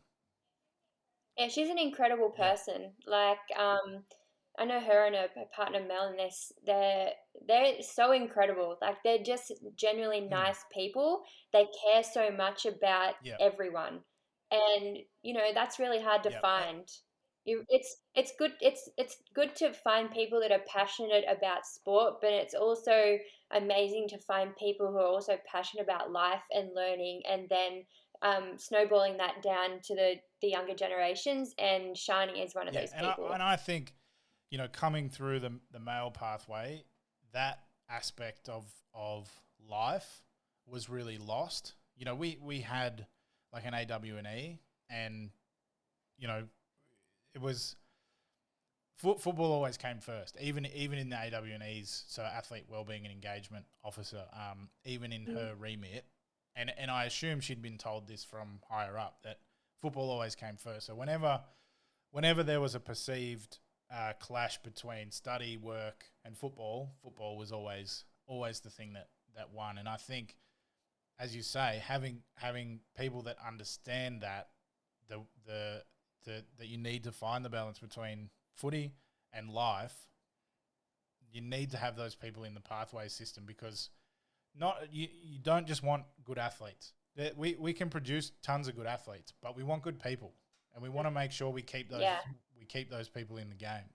Yeah, she's an incredible person. Like, I know her and her partner Mel, and they're so incredible. Like, they're just genuinely nice people. They care so much about everyone, and that's really hard to find. It's good. It's good to find people that are passionate about sport, but it's also amazing to find people who are also passionate about life and learning, and then snowballing that down to the younger generations. And Shani is one of those people. And I think, coming through the male pathway, that aspect of life was really lost. We had like an AW&E, and it was football always came first, even in the AW&Es, so athlete wellbeing and engagement officer, even in her remit. And I assume she'd been told this from higher up, that football always came first. So whenever there was a perceived clash between study, work, and football was always the thing that won. And I think, as you say, having people that understand that that you need to find the balance between footy and life, you need to have those people in the pathway system, because you don't just want good athletes. We can produce tons of good athletes, but we want good people, and we want to make sure we keep those people in the game.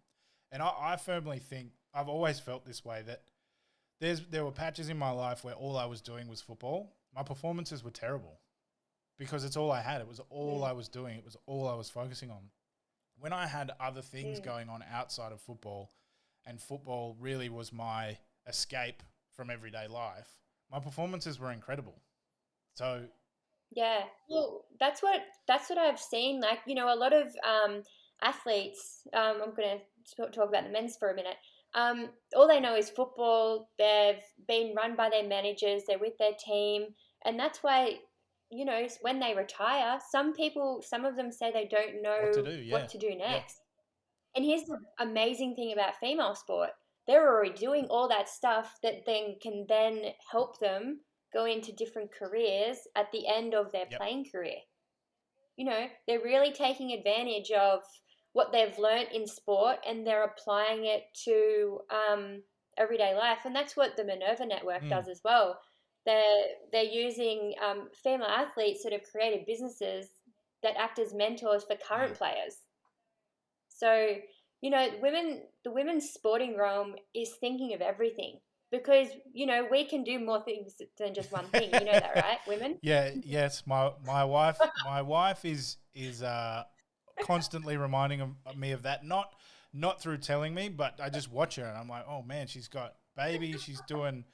And I firmly think, I've always felt this way, that there were patches in my life where all I was doing was football. My performances were terrible because it's all I had. It was all I was doing. It was all I was focusing on. When I had other things going on outside of football, and football really was my escape from everyday life, my performances were incredible. So yeah, well, that's what I've seen. Like, a lot of athletes. I'm going to talk about the men's for a minute. All they know is football. They've been run by their managers. They're with their team, and that's why, when they retire, some of them say they don't know what to do next. And here's the amazing thing about female sport: they're already doing all that stuff that can help them go into different careers at the end of their playing career. They're really taking advantage of what they've learnt in sport, and they're applying it to everyday life. And that's what the Minerva Network does as well. They're using female athletes that have created businesses that act as mentors for current players. So, the women's sporting realm is thinking of everything, because, we can do more things than just one thing. You know that, right? Women? Yes. My wife is constantly reminding me of that. Not through telling me, but I just watch her and I'm like, oh man, she's got baby. She's doing,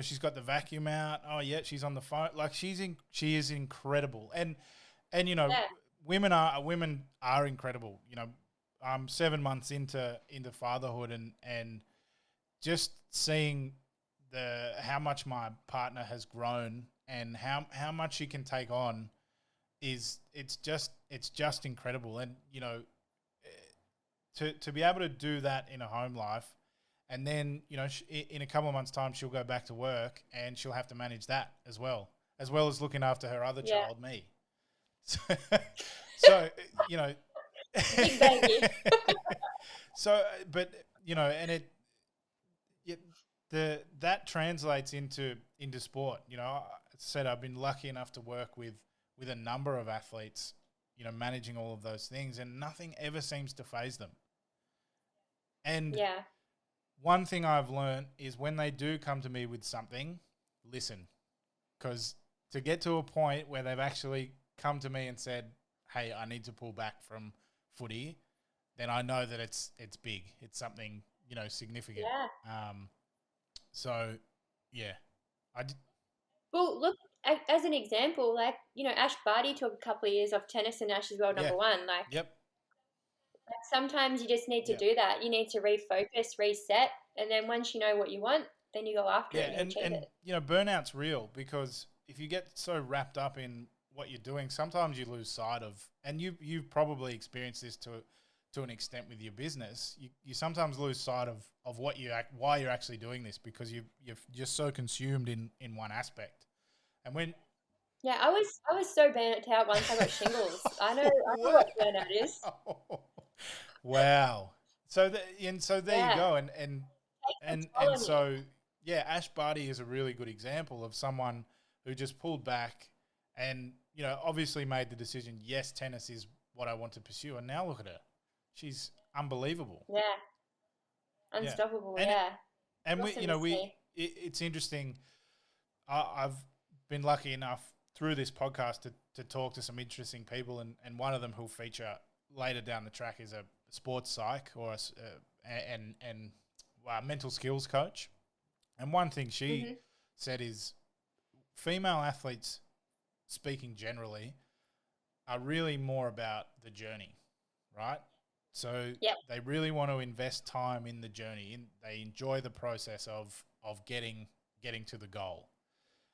she's got the vacuum out. Oh yeah, she's on the phone. Like she is incredible. And women are incredible. I'm 7 months into fatherhood, and just seeing how much my partner has grown and how much she can take on it's just incredible. And to be able to do that in a home life, and then in a couple of months' time she'll go back to work and she'll have to manage that as well as looking after her other child, me. So Big baby. So, but you know, and that translates into sport. You know, I said I've been lucky enough to work with a number of athletes. You know, managing all of those things, and nothing ever seems to phase them. And Yeah. one thing I've learned is when they do come to me with something, listen, because to get to a point where they've actually come to me and said, "Hey, I need to pull back from footy," then I know that it's big. It's something, you know, significant. Yeah. So yeah, I d- Well, look, as an example, like, Ash Barty took a couple of years off tennis and Ash is world yeah, number one. yep, Like sometimes you just need to yep, do that. You need to refocus, reset, and then once you know what you want, then you go after it yeah, and you achieve and it. you know, burnout's real because if you get so wrapped up in what you're doing, sometimes you lose sight of, and you've probably experienced this to an extent with your business. You sometimes lose sight of why you're actually doing this because you're just so consumed in one aspect. And when Yeah, I was so burnt out once I got shingles. I know wow, what burnout is. wow. So there you Yeah, go, takes its toll and on you. so yeah, Ash Barty is a really good example of someone who just pulled back and you know obviously made the decision. Yes, tennis is what I want to pursue, and now look at her, she's unbelievable. Yeah, Yeah, unstoppable. and Yeah, and we awesome you to know see. it's interesting. I've been lucky enough through this podcast to talk to some interesting people, and one of them who'll feature later down the track is a sports psych or mental skills coach. And one thing she Mhm. said is female athletes, speaking generally, are really more about the journey, right? So Yep. they really want to invest time in the journey. They enjoy the process of getting to the goal,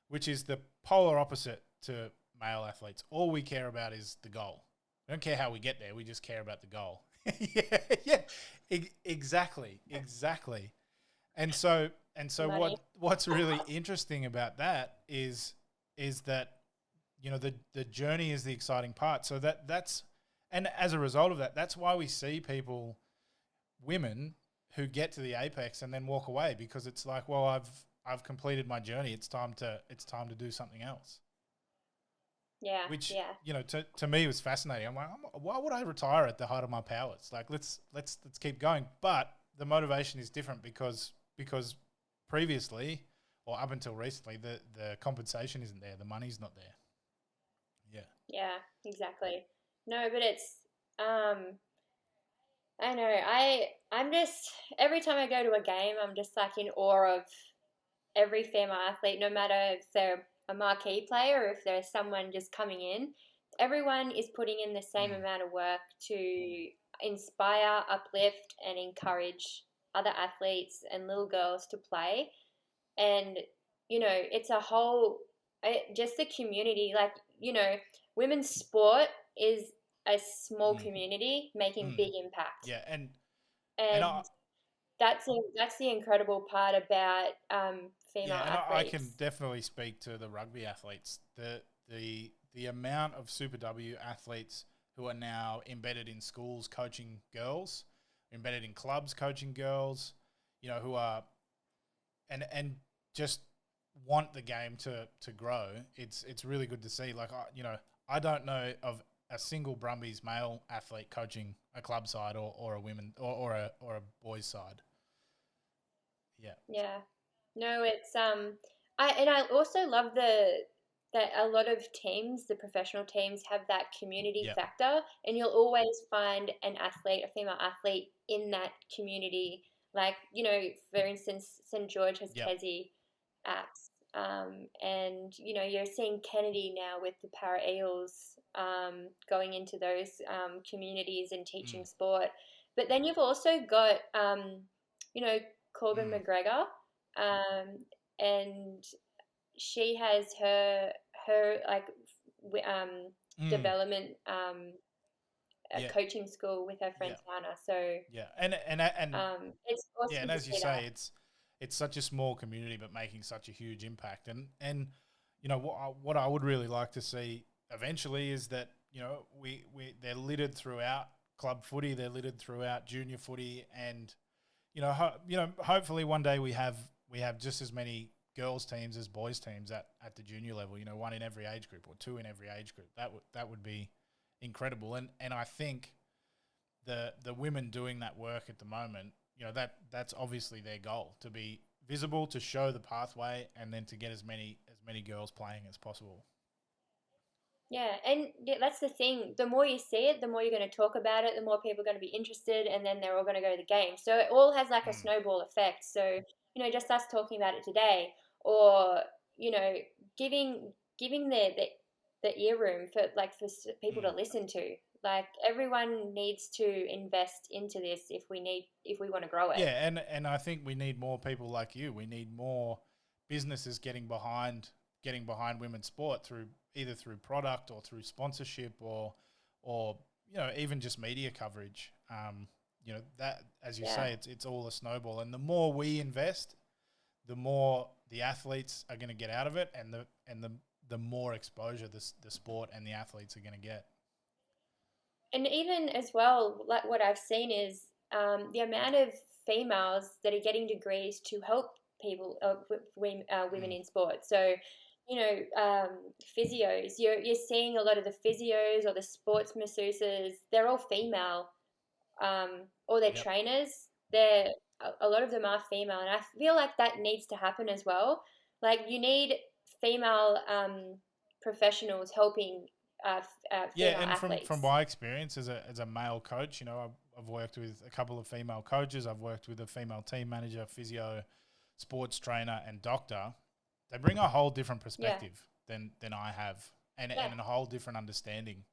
which is the polar opposite to male athletes. All we care about is the goal. We don't care how we get there. We just care about the goal. yeah, yeah, exactly. And so Money. what's really interesting about that is that you know the journey is the exciting part. So that's and as a result of that, that's why we see people, women who get to the apex and then walk away because it's like, well, I've completed my journey. It's time to do something else. Yeah, Which yeah, you know to me was fascinating. I'm like, why would I retire at the height of my powers? Like let's keep going. But the motivation is different because previously or up until recently the compensation isn't there, the money's not there. Yeah. yeah, exactly. No, but it's um I know. I'm just every time I go to a game, I'm just like in awe of every female athlete, no matter if they're a marquee player or if there's someone just coming in. Everyone is putting in the same Mm. amount of work to inspire, uplift, and encourage other athletes and little girls to play. And it's a whole just the community. Like women's sport is a small Mm. community making Mm. big impact, Yeah, and I and that's the incredible part about female yeah, and I can athletes. definitely speak to the rugby athletes. The amount of Super W athletes who are now embedded in schools coaching girls, embedded in clubs coaching girls, you know, who are and just want the game to grow. It's really good to see. Like I don't know of a single Brumbies male athlete coaching a club side or a women or a boys side. Yeah. Yeah. No, it's I also love that a lot of teams, the professional teams, have that community Yeah. factor, and you'll always find an athlete, a female athlete, in that community. Like for instance, St George has Yeah. Kezi apps, and you're seeing Kennedy now with the Para Eels, going into those communities and Mm, teaching sport. But then you've also got you know Corbin mm, McGregor, and she has her like mm. development Yeah. coaching school with her friend Yeah. Tana. So Yeah. And it's yeah, awesome and to as you see say, that. it's such a small community, but making such a huge impact. And you know what I would really like to see eventually is that you know we they're littered throughout club footy. They're littered throughout junior footy, and hopefully one day we have just as many girls teams as boys teams at the junior level. One in every age group or two in every age group. That would be incredible. And I think the women doing that work at the moment, that's obviously their goal, to be visible, to show the pathway, and then to get as many girls playing as possible. Yeah, and that's the thing. The more you see it, the more you're going to talk about it, the more people are going to be interested, and then they're all going to go to the game. So it all has like a snowball effect. So, just us talking about it today, or, giving the ear room for people to listen to. Like, everyone needs to invest into this if we want to grow it. Yeah, and I think we need more people like you. We need more businesses getting behind women's sport either through product or through sponsorship or even just media coverage. That, as you say, it's all a snowball, and the more we invest, the more the athletes are going to get out of it, and the more exposure the sport and the athletes are going to get. And even as well, like what I've seen is the amount of females that are getting degrees to help people, women in sport. So, physios, you're seeing a lot of the physios or the sports masseuses, they're all female, or they're trainers. A lot of them are female, and I feel like that needs to happen as well. Like, you need female professionals helping female athletes. From my experience as a male coach, I've worked with a couple of female coaches. I've worked with a female team manager, physio, sports trainer, and doctor. They bring a whole different perspective than I have, and a whole different understanding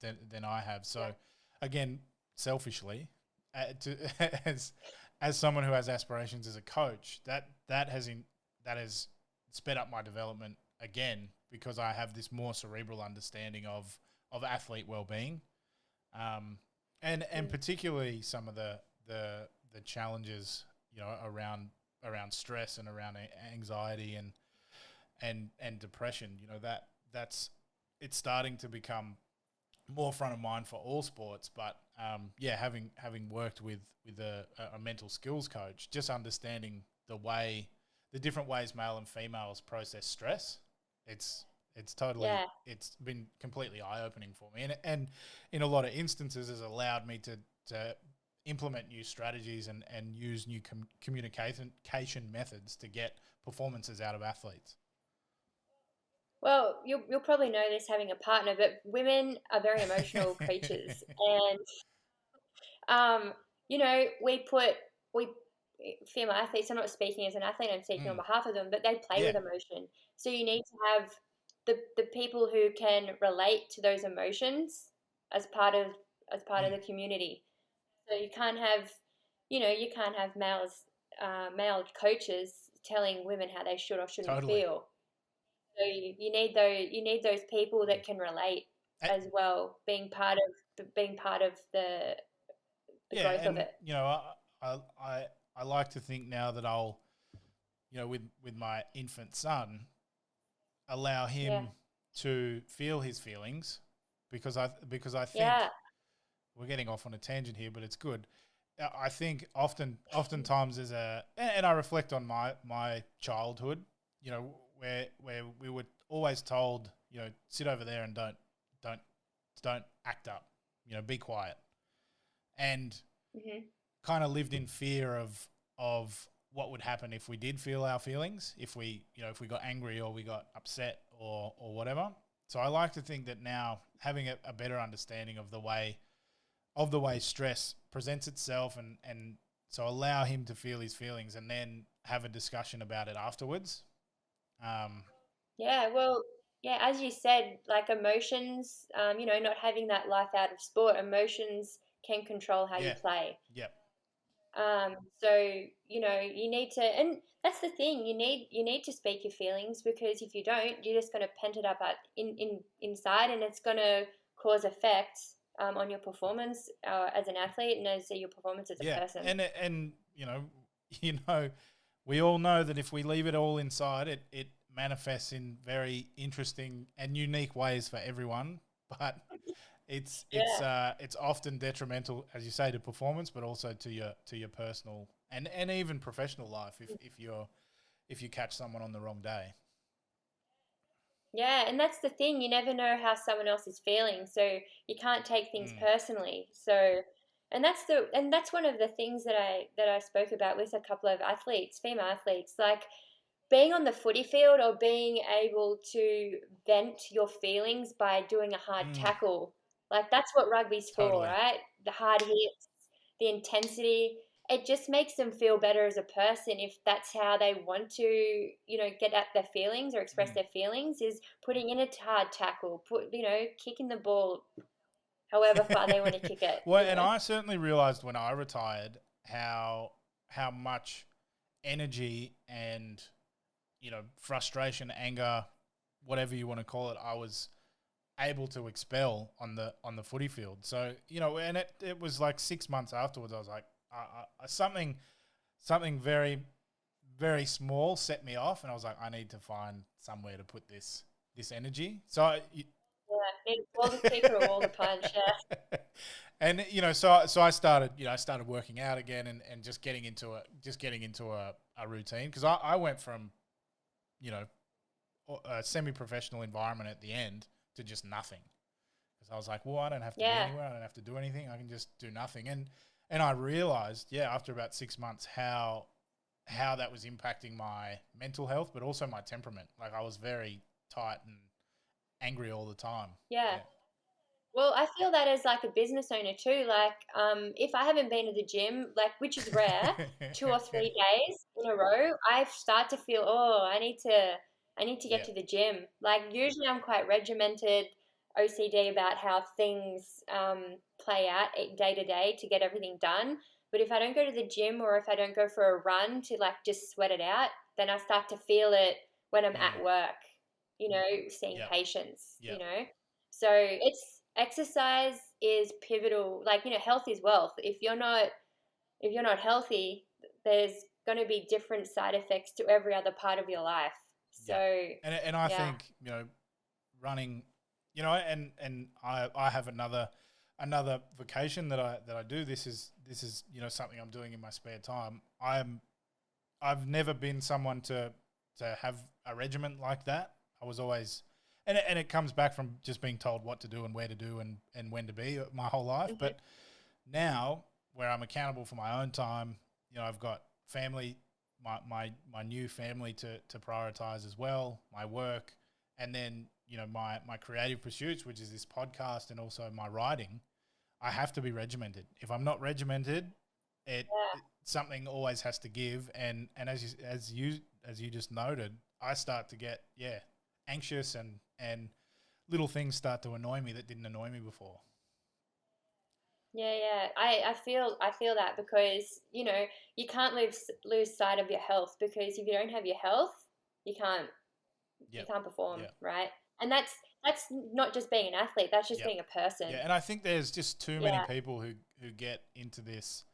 than I have. So, again, selfishly, as someone who has aspirations as a coach, that has sped up my development again, because I have this more cerebral understanding of athlete well-being, and particularly some of the challenges around stress and around anxiety and depression. That's it's starting to become more front of mind for all sports. But having worked with a mental skills coach, just understanding the different ways male and females process stress, it's totally it's been completely eye-opening for me, and in a lot of instances has allowed me to implement new strategies and use new communication methods to get performances out of athletes. Well, you'll probably know this having a partner, but women are very emotional creatures, and we female athletes. I'm not speaking as an athlete; I'm speaking on behalf of them. But they play with emotion, so you need to have the people who can relate to those emotions as part of the community. So you can't have male coaches telling women how they should or shouldn't feel. So you need those people that can relate as well, being part of the growth of it. I like to think now that I'll, with my infant son, allow him to feel his feelings, because I think we're getting off on a tangent here, but it's good. I think oftentimes and I reflect on my childhood, where we were always told, sit over there and don't act up, be quiet, and kind of lived in fear of what would happen if we did feel our feelings, if we got angry or we got upset or whatever. So I like to think that now, having a better understanding of the way stress presents itself, and so allow him to feel his feelings and then have a discussion about it afterwards. As you said, like emotions, not having that life out of sport, emotions can control how you play. Yep. So you need to, and that's the thing, you need to speak your feelings, because if you don't, you're just going to pent it up inside, and it's going to cause effects on your performance as an athlete, and as your performance as a person. And we all know that if we leave it all inside, it manifests in very interesting and unique ways for everyone. But it's often detrimental, as you say, to performance, but also to your personal and even professional life if you catch someone on the wrong day. Yeah, and that's the thing. You never know how someone else is feeling, so you can't take things Mm, personally. So, and that's one of the things that I spoke about with a couple of athletes, female athletes, like being on the footy field or being able to vent your feelings by doing a hard mm, tackle. Like that's what rugby's for, totally. right? The hard hits, the intensity. It just makes them feel better as a person if that's how they want to, get at their feelings or express Mm. their feelings is putting in a hard tackle, kicking the ball however far they want to kick it, Well, and I certainly realized when I retired how much energy and frustration, anger, whatever you want to call it, I was able to expel on the footy field. So and it was like 6 months afterwards. I was like, something very very small set me off, and I was like, I need to find somewhere to put this energy. So Yeah, need a wall to kick or a wall to punch. Yeah. and so I started working out again and just getting into a routine, because I went from you know a semi-professional environment at the end to just nothing, because I was like, well, I don't have to be Yeah. anywhere, I don't have to do anything, I can just do nothing. And I realized, after about 6 months, how that was impacting my mental health, but also my temperament. Like, I was very tight and angry all the time. Yeah. Yeah. Well, I feel that as like a business owner too. Like, if I haven't been to the gym, like which is rare, 2 or 3 days in a row, I start to feel, oh, I need to get Yeah. to the gym. Like usually I'm quite regimented, OCD about how things play out day to day to get everything done. But if I don't go to the gym or if I don't go for a run to like just sweat it out, then I start to feel it when I'm Mm. at work, seeing Yep. patients, Yep. So it's exercise is pivotal. Like, health is wealth. If you're not healthy, there's going to be different side effects to every other part of your life. Yep. So, And I yeah. think, running, and I have another vocation that I do. This is something I'm doing in my spare time. I've never been someone to have a regiment like that. I was always, and it comes back from just being told what to do and where to do and when to be my whole life. Hmm. But now, where I'm accountable for my own time, I've got family, my new family to prioritize as well, my work, and then my creative pursuits, which is this podcast and also my writing. I have to be regimented. If I'm not regimented, something always has to give. And as you just noted, I start to get anxious, and little things start to annoy me that didn't annoy me before. Yeah, yeah. I feel that because, you can't lose sight of your health because if you don't have your health, you can't you Yep. can't perform, Yep. right? And that's not just being an athlete, that's just Yep. being a person. Yeah, and I think there's just too many Yeah. people who get into this,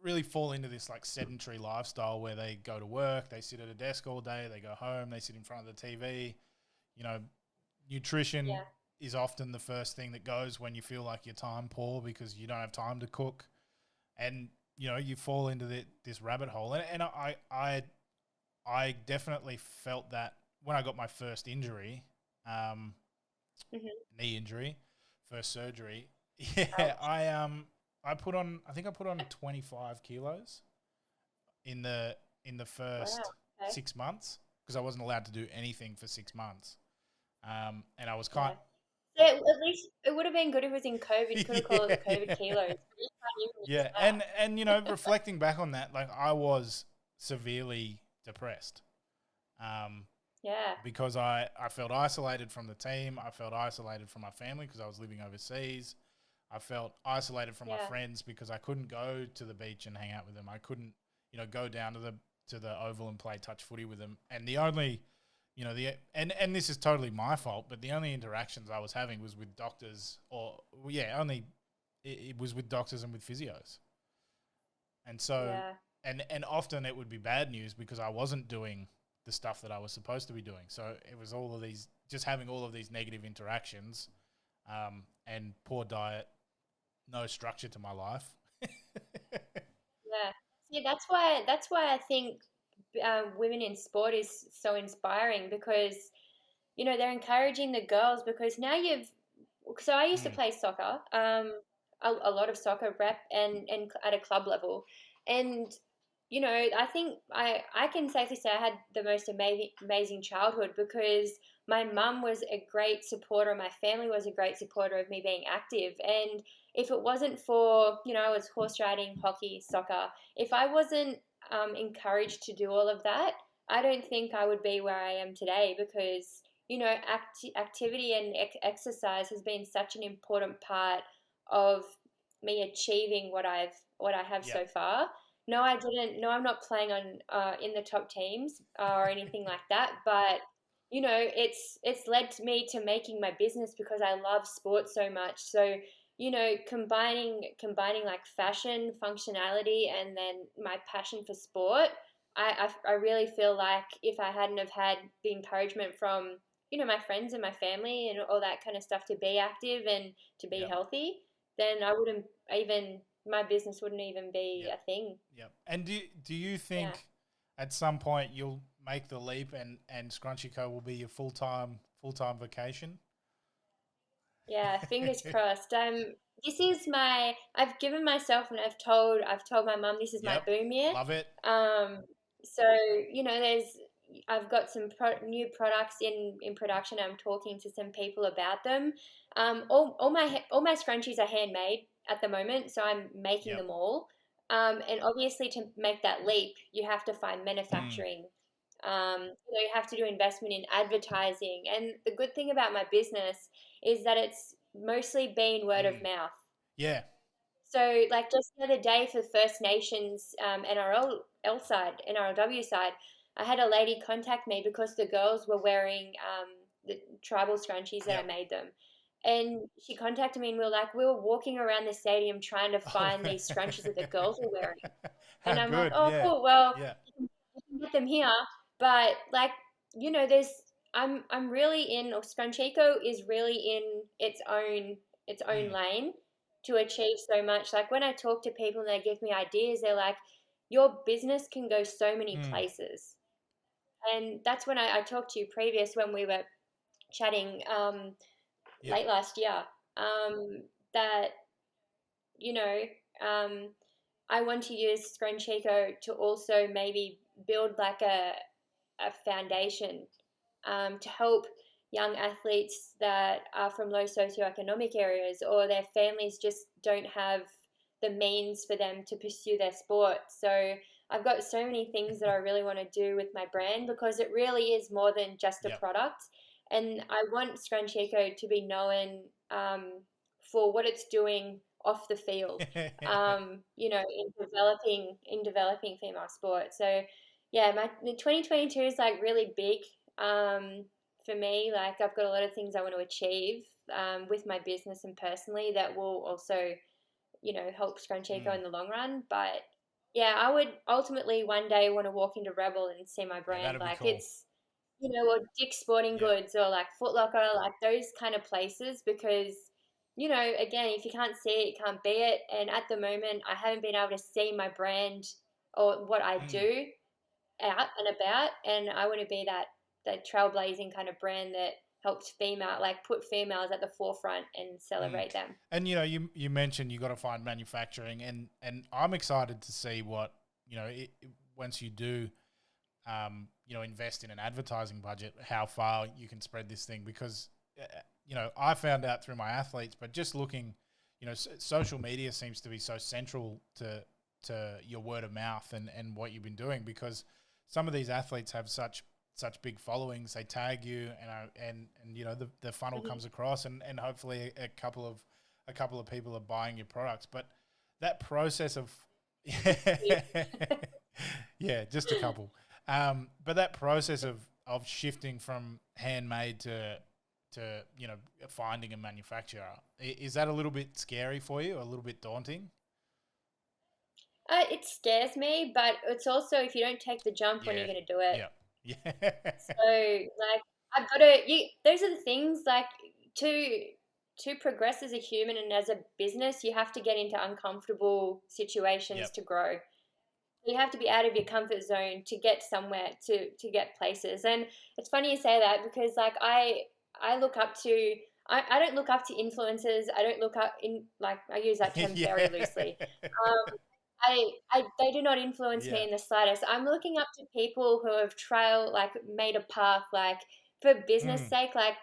really fall into this like sedentary lifestyle where they go to work, they sit at a desk all day, they go home, they sit in front of the TV. You know, nutrition Yeah. is often the first thing that goes when you feel like you're time poor because you don't have time to cook, and you fall into this rabbit hole. And I definitely felt that when I got my first injury. Hmm. Knee injury, first surgery. Yeah, Ouch. I think I put on 25 kilos in the Wow. first Okay. 6 months, because I wasn't allowed to do anything for 6 months. And I was Yeah. kind. So at least it would have been good if it was in COVID. You could have called it the COVID Yeah, kilos. But you can't use yeah, that. and reflecting back on that, like, I was severely depressed. Um, Yeah. because I felt isolated from the team. I felt isolated from my family because I was living overseas. I felt isolated from my Yeah. friends because I couldn't go to the beach and hang out with them. I couldn't, go down to the oval and play touch footy with them. And the only, and this is totally my fault, but the only interactions I was having was with doctors, it was with doctors and with physios. And so, Yeah. and often it would be bad news because I wasn't doing the stuff that I was supposed to be doing. So it was all of these, just having all of these negative interactions, and poor diet, no structure to my life. Yeah. See, that's why I think women in sport is so inspiring because they're encouraging the girls because now you've. So I used to Mm, play soccer, a lot of soccer rep and at a club level, and I think I can safely say I had the most amazing childhood because my mum was a great supporter, my family was a great supporter of me being active, and if it wasn't for I was horse riding, hockey, soccer, if I wasn't encouraged to do all of that, I don't think I would be where I am today because activity and exercise has been such an important part of me achieving what I have yep. so far. No, I didn't. No, I'm not playing on in the top teams or anything like that. But it's led to me to making my business because I love sports so much. So combining like fashion, functionality, and then my passion for sport. I really feel like if I hadn't have had the encouragement from my friends and my family and all that kind of stuff to be active and to be Yep. healthy, then I wouldn't even my business wouldn't even be Yep. a thing. Yep. And do you Yeah. think at some point you'll make the leap and Scrunchiko will be your full time vacation? Yeah, fingers crossed. This is my. I've given myself and I've told my mum this is my Yep. boom year. Love it. Um, so there's I've got some new products in production. I'm talking to some people about them. All my scrunchies are handmade at the moment, so I'm making Yep. them all. And obviously, to make that leap, you have to find Mm. manufacturing. You have to do investment in advertising. And the good thing about my business is that it's mostly been word of Mm. mouth. Yeah. So, like just the other day for First Nations NRLW side, I had a lady contact me because the girls were wearing the tribal scrunchies that I Yep. made them. And she contacted me and we were walking around the stadium trying to Oh. find these scrunchies that the girls were wearing. How And I'm like, good. oh, Yeah. cool. Well, Yeah. you can get them here, but like there's I'm really in or Scrunchiko is really in its own Mm. lane to achieve so much. Like when I talk to people and they give me ideas, they're like, your business can go so many Mm. places. And that's when I talked to you previous when we were chatting Yep. late last year. That you know, um, I want to use Scrunchiko to also maybe build like a foundation to help young athletes that are from low socioeconomic areas or their families just don't have the means for them to pursue their sport. So I've got so many things that I really want to do with my brand because it really is more than just a Yep. product. And I want Scrunchiko to be known for what it's doing off the field, in developing female sport. So yeah, my 2022 is like really big for me. Like I've got a lot of things I want to achieve with my business and personally that will also, help Scrunchico Mm. in the long run. But yeah, I would ultimately one day want to walk into Rebel and see my Yeah, brand. that'd be Like cool. it's, or Dick's Sporting Yep. Goods or like Foot Locker, like those kind of places because, again, if you can't see it, you can't be it. And at the moment, I haven't been able to see my brand or what I Mm. do out and about, and I want to be that trailblazing kind of brand that helps put females at the forefront and Mm. celebrate them. And you mentioned you got to find manufacturing, and I'm excited to see what once you do, invest in an advertising budget, how far you can spread this thing because I found out through my athletes, but just looking, social media seems to be so central to your word of mouth and what you've been doing because some of these athletes have such big followings. They tag you and the funnel Mm-hmm. comes across and hopefully a couple of people are buying your products. But that process of yeah, just a couple. But that process of shifting from handmade to finding a manufacturer, is that a little bit scary for you, a little bit daunting? It scares me, but it's also if you don't take the jump, when Yeah, you're going to do it. yeah, yeah. So like I've got to. Those are the things like to to progress as a human and as a business, you have to get into uncomfortable situations to grow. You have to be out of your comfort zone to get somewhere, to get places. And it's funny you say that, because like I look up to, I don't look up to influencers. I don't look up in, like, I use that term very loosely. They do not influence me in the slightest. I'm looking up to people who have made a path, like for business sake, like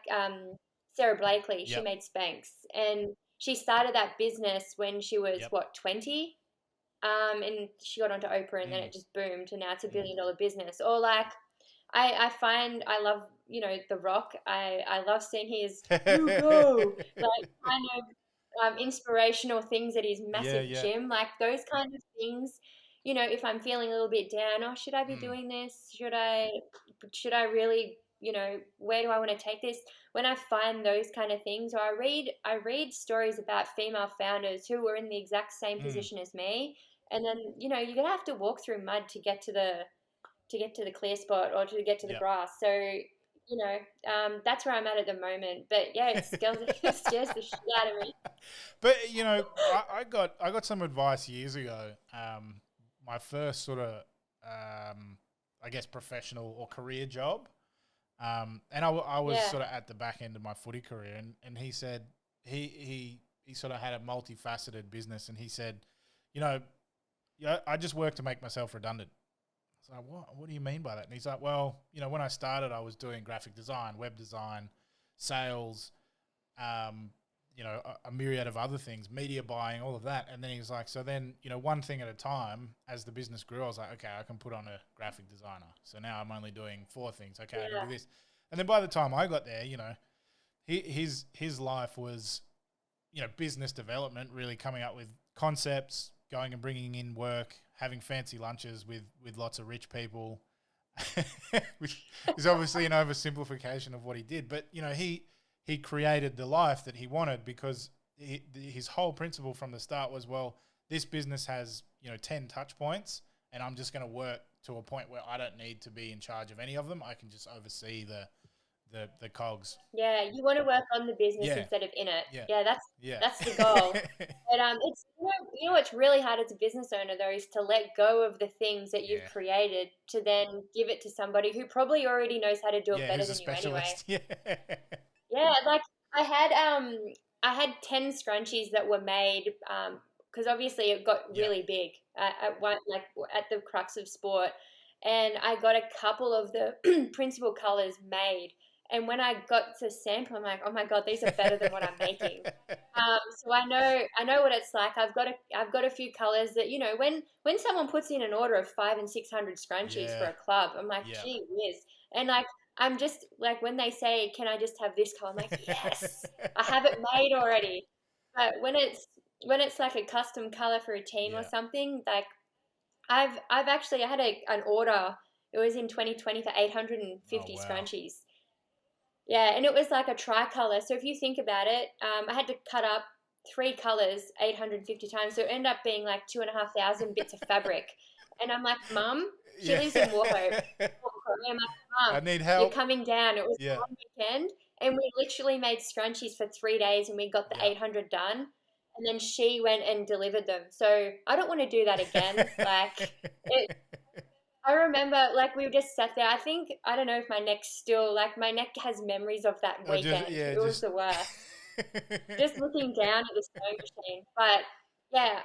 Sarah Blakely. She made Spanx, and she started that business when she was 20, and she got onto Oprah, and then it just boomed, and now it's $1 billion business. Or like, I love, The Rock. I love seeing his "you go" like kind of inspirational things at his massive gym, like those kind of things. If I'm feeling a little bit down, oh, should I be doing this? Should I really? Where do I want to take this? When I find those kind of things, or I read stories about female founders who were in the exact same position as me, and then you're gonna have to walk through mud to get to the clear spot, or to get to the grass. So that's where I'm at the moment. But yeah, it scares the shit out of me. But I got some advice years ago. My first sort of I guess professional or career job. And I was sort of at the back end of my footy career, and he said he sort of had a multifaceted business, and he said, I just work to make myself redundant. I was like, what do you mean by that? And he's like, well, when I started, I was doing graphic design, web design, sales, a myriad of other things, media buying, all of that. And then he was like, so then, one thing at a time, as the business grew, I was like, okay, I can put on a graphic designer. So now I'm only doing 4 things. Okay, I can do this. And then by the time I got there, his life was, business development, really coming up with concepts, going and bringing in work, having fancy lunches with lots of rich people, which is obviously an oversimplification of what he did. But, he created the life that he wanted, because his whole principle from the start was, well, this business has, 10 touch points, and I'm just going to work to a point where I don't need to be in charge of any of them. I can just oversee the cogs. Yeah, you want to work on the business instead of in it. Yeah, that's the goal. But it's what's really hard as a business owner though, is to let go of the things that you've created to then give it to somebody who probably already knows how to do it better than you anyway. Yeah, like I had 10 scrunchies that were made, because obviously it got really big at the crux of sport, and I got a couple of the principal colors made. And when I got to sample, I'm like, oh my God, these are better than what I'm making. So I know what it's like. I've got a few colors that, when someone puts in an order of 500 and 600 scrunchies for a club, I'm like, gee whiz. And like, I'm just like, when they say, can I just have this color? I'm like, yes, I have it made already. But when it's like a custom color for a team or something, like I had an order. It was in 2020 for 850 scrunchies. Yeah, and it was like a tricolor. So if you think about it, I had to cut up 3 colors 850 times. So it ended up being like 2,500 bits of fabric. And I'm like, Mum, she lives in Warhope. I'm like, Mum, I need help. You're coming down. It was a long weekend. And we literally made scrunchies for 3 days, and we got the 800 done. And then she went and delivered them. So I don't want to do that again. I remember, like, we just sat there. I don't know if my my neck has memories of that weekend. It was the worst. Just looking down at the sewing machine. But yeah,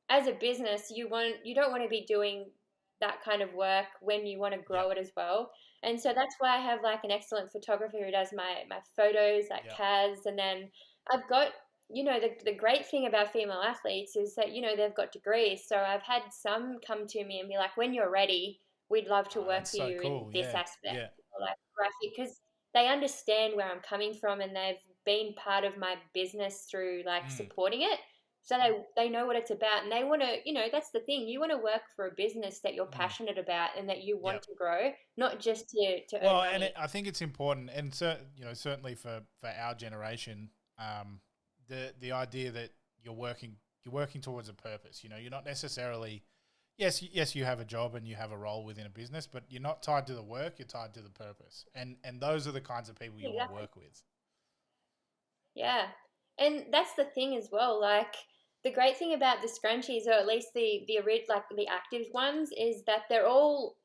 as a business, you don't want to be doing that kind of work when you want to grow it as well. And so that's why I have like an excellent photographer who does my photos, like Kaz, and then I've got, the great thing about female athletes is that, they've got degrees. So I've had some come to me and be like, when you're ready, we'd love to work for you in this aspect. Or like graphic, because they understand where I'm coming from, and they've been part of my business through like supporting it. So they know what it's about, and they want to, that's the thing. You want to work for a business that you're passionate about and that you want to grow, not just to earn money. And I think it's important, and certainly for our generation, the idea that you're working towards a purpose. You're not necessarily, yes, you have a job and you have a role within a business, but you're not tied to the work. You're tied to the purpose, and those are the kinds of people you want to work with. Yeah. And that's the thing as well. Like the great thing about the scrunchies, or at least like the active ones, is that they're all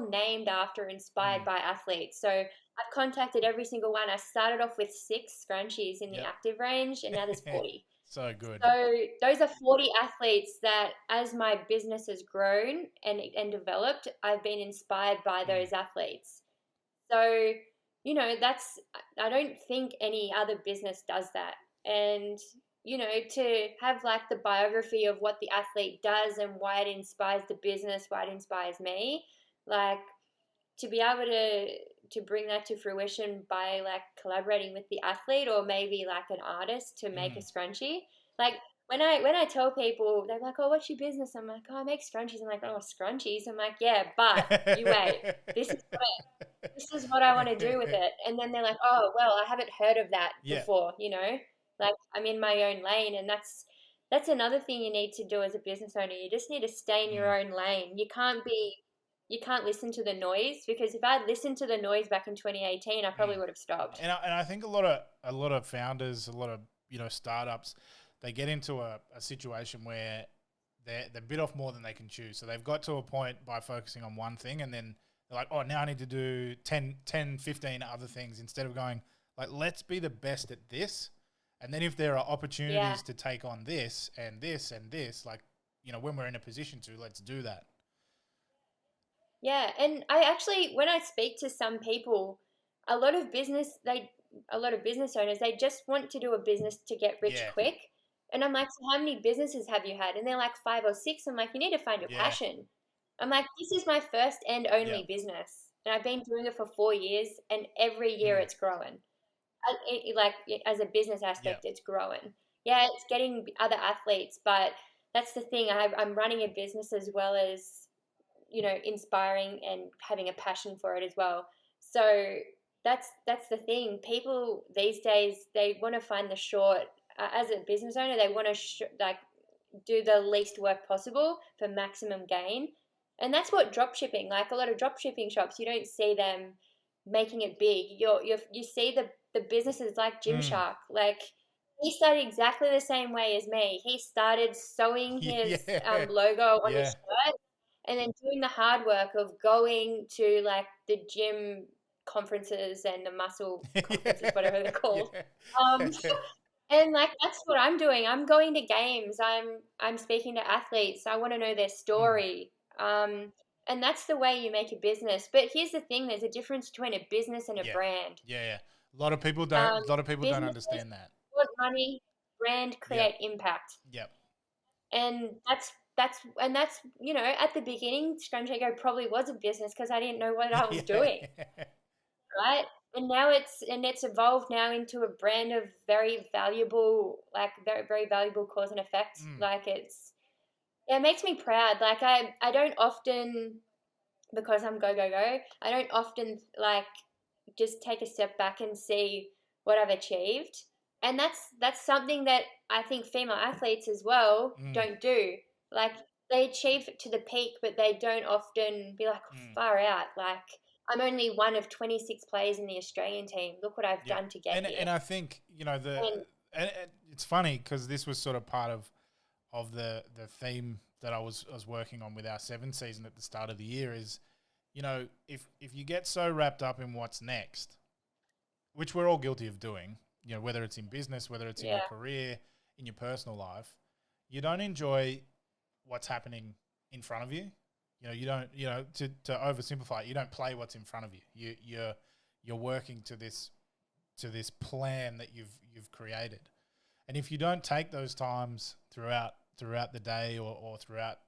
named after, inspired Mm. by athletes. So I've contacted every single one. I started off with 6 scrunchies in the Yep. active range, and now there's 40. So good. So those are 40 athletes that, as my business has grown and developed, I've been inspired by Mm. those athletes. So, that's, I don't think any other business does that. And, to have like the biography of what the athlete does and why it inspires the business, why it inspires me, like to be able to bring that to fruition by like collaborating with the athlete or maybe like an artist to make a Mm. scrunchie. Like when I tell people, they're like, "Oh, what's your business?" I'm like, "Oh, I make scrunchies." I'm like, "Oh, scrunchies." I'm like, "Yeah, but you wait. This is what I want to do with it." And then they're like, "Oh, well, I haven't heard of that Yeah. before." Like I'm in my own lane, and that's another thing you need to do as a business owner. You just need to stay in your Mm. own lane. You can't listen to the noise, because if I'd listened to the noise back in 2018, I probably Mm. would have stopped. And I think a lot of founders, a lot of startups, they get into a situation where they're bit off more than they can chew. So they've got to a point by focusing on one thing, and then they're like, oh, now I need to do 10, 15 other things, instead of going like, let's be the best at this. And then if there are Yeah. opportunities to take on this and this and this, like, when we're in a position to, let's do that. Yeah, and I actually, when I speak to some people, a lot of business owners, they just want to do a business to get rich Yeah. quick. And I'm like, "So how many businesses have you had?" And they're like, 5 or 6. I'm like, "You need to find your Yeah. passion." I'm like, "This is my first and Yeah. only business, and I've been doing it for 4 years, and every year Mm. it's growing. Like as a business Yeah. aspect, it's growing. Yeah, it's getting other athletes, but that's the thing. I'm running a business as well as inspiring and having a passion for it as well. So that's the thing. People these days, they want to find the short. As a business owner, they want to like do the least work possible for maximum gain, and that's what drop shipping. Like a lot of drop shipping shops, you don't see them making it big. You see the businesses like Mm. Gymshark. Like he started exactly the same way as me. He started sewing his Yeah. logo on his Yeah. shirt, and then doing the hard work of going to like the gym conferences and the muscle conferences, whatever they're called. Um, Yeah. and like that's what I'm doing. I'm going to games. I'm speaking to athletes. I want to know their Mm. story. And that's the way you make a business. But here's the thing: there's a difference between a business and a Yeah. brand. Yeah. Yeah. A lot of people don't. Um, A lot of people don't Businesses understand that. want money, brand Yep. create impact, Yep. and that's at the beginning, Scrunchiko probably was a business because I didn't know what I was Yeah. doing, right? And now it's evolved now into a brand of very valuable, like very very valuable cause and effect. Mm. Like it makes me proud. Like I don't often, because I'm go go go. I don't often like just take a step back and see what I've achieved. And that's something that I think female athletes as well Mm. don't do. Like they achieve to the peak, but they don't often be like, Mm. far out. Like I'm only one of 26 players in the Australian team. Look what I've Yeah. done to get And here. I think And and it's funny because this was sort of part of the theme that I was working on with our 7 season at the start of the year is, if you get so wrapped up in what's next, which we're all guilty of doing, whether it's in business, whether it's in your yeah, career, in your personal life, you don't enjoy what's happening in front of you. You don't, to oversimplify it, you don't play what's in front of you. You're working to this plan that you've created. And if you don't take those times throughout the day or throughout,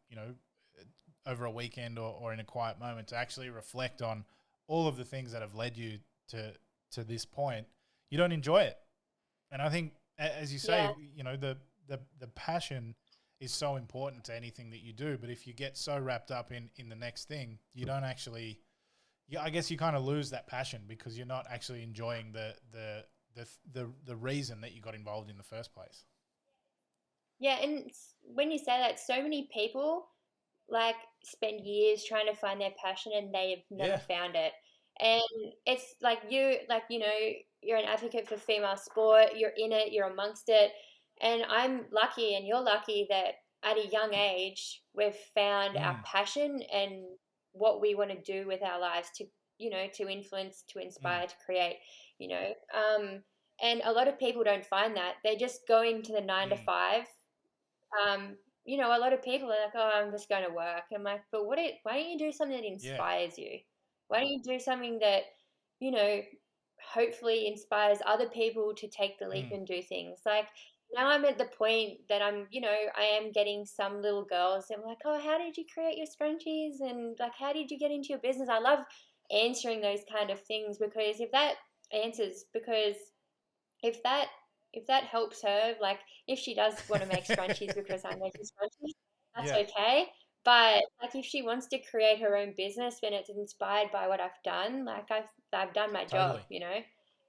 over a weekend or in a quiet moment to actually reflect on all of the things that have led you to this point, you don't enjoy it. And I think, as you say, yeah, the passion is so important to anything that you do. But if you get so wrapped up in the next thing, you don't actually. I guess you kind of lose that passion because you're not actually enjoying the reason that you got involved in the first place. yeah. And when you say that, so many people like spend years trying to find their passion and they've never Yeah. found it. And it's like you're an advocate for female sport, you're in it, you're amongst it. And I'm lucky and you're lucky that at a young age we've found our Mm, passion and what we want to do with our lives to, to influence, to mm, inspire, to create, you know. And a lot of people don't find that. They just go into the nine to mm, five. A lot of people are like, "Oh, I'm just going to work." I'm like, "But why don't you do something that yeah. inspires you? Why don't you do something that, you know, hopefully inspires other people to take the leap Mm, and do things?" Like now I'm at the point that I am getting some little girls and I'm like, "Oh, how did you create your scrunchies?" And like, "How did you get into your business?" I love answering those kind of things because because if that if that helps her, like if she does want to make scrunchies because I'm making scrunchies, that's yeah, okay. But like if she wants to create her own business when it's inspired by what I've done, like I've done my job, totally. you know?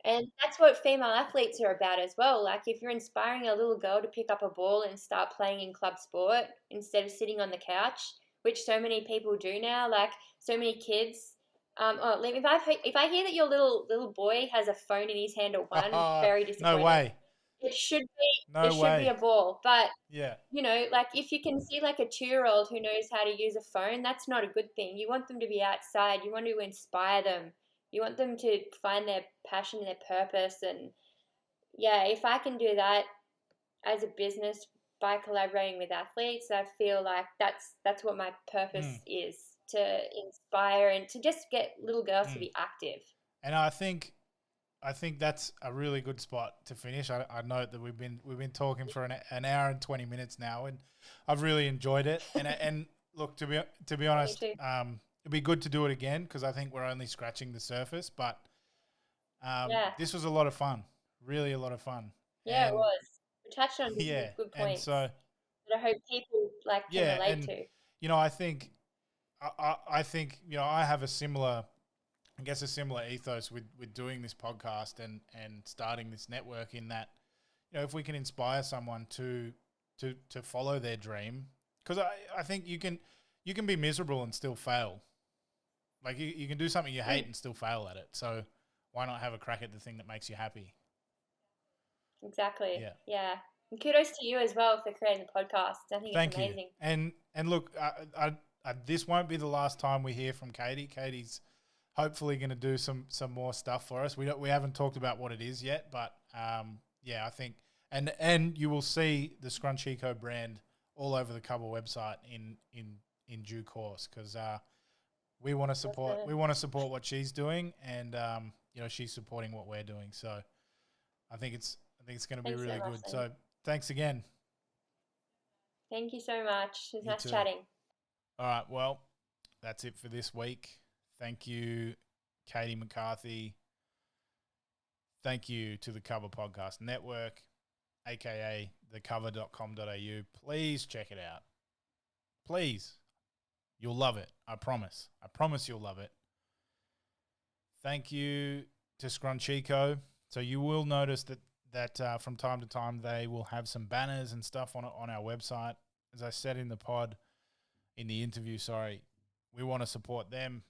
And that's what female athletes are about as well. Like if you're inspiring a little girl to pick up a ball and start playing in club sport instead of sitting on the couch, which so many people do now, like so many kids if I hear that your little boy has a phone in his hand at one, very No disappointed. way. It No should be way. a ball, but Yeah. like if you can see like a 2-year-old who knows how to use a phone, that's not a good thing. You want them to be outside. You want to inspire them. You want them to find their passion, their purpose, and yeah, if I can do that as a business by collaborating with athletes, I feel like that's what my Mm, purpose is to inspire and to just get little girls to mm. be active. And I think that's a really good spot to finish. I note that we've been talking for an hour and 20 minutes now, and I've really enjoyed it. And look, to be Yeah, me honest, too. it'd be good to do it again because I think we're only scratching the surface. But Yeah, this was a lot of fun, really a lot of fun, yeah, it and was. We touched on yeah, good and points so that I hope people like can yeah, relate and to. I think I think I have a similar, I guess, a similar ethos with doing this podcast and starting this network in that, if we can inspire someone to follow their dream, because I think you can be miserable and still fail. Like you can do something you hate Mm, and still fail at it. So why not have a crack at the thing that makes you happy? exactly. Yeah. Yeah. And kudos to you as well for creating the podcast. I think it's Thank you. amazing. And look, this won't be the last time we hear from Katie. Katie's hopefully going to do some more stuff for us. We haven't talked about what it is yet, but yeah, I think and you will see the Scrunchiko brand all over the cover website in due course because Awesome. we want to support what she's doing, and she's supporting what we're doing. So I think it's going to be Thanks so really much, good. Lee. So thanks again. Thank you so much. It was You nice too. chatting. All right. Well, that's it for this week. Thank you, Katie McCarthy. Thank you to the Cover Podcast Network, aka thecover.com.au. Please check it out. Please. You'll love it. I promise. I promise you'll love it. Thank you to Scrunchiko. So you will notice that from time to time they will have some banners and stuff on our website. As I said in the interview, sorry, we want to support them.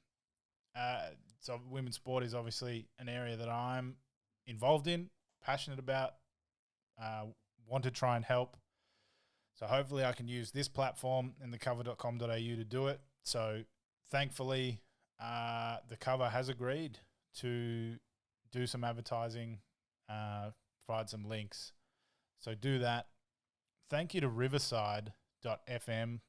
So women's sport is obviously an area that I'm involved in, passionate about, uh, want to try and help. So hopefully I can use this platform and thecover.com.au to do it. So thankfully, the cover has agreed to do some advertising, provide some links. So do that. Thank you to Riverside.fm.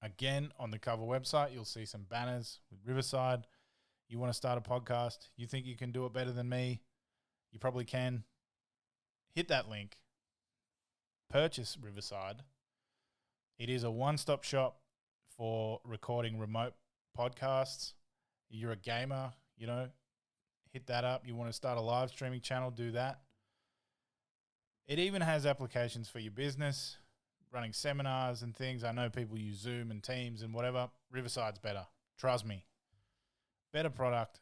Again, on the cover website, you'll see some banners with Riverside. You want to start a podcast, you think you can do it better than me, you probably can. Hit that link, purchase Riverside. It is a one-stop shop for recording remote podcasts. You're a gamer, hit that up. You want to start a live streaming channel, do that. It even has applications for your business, running seminars and things. I know people use Zoom and Teams and whatever. Riverside's better. Trust me. Better product,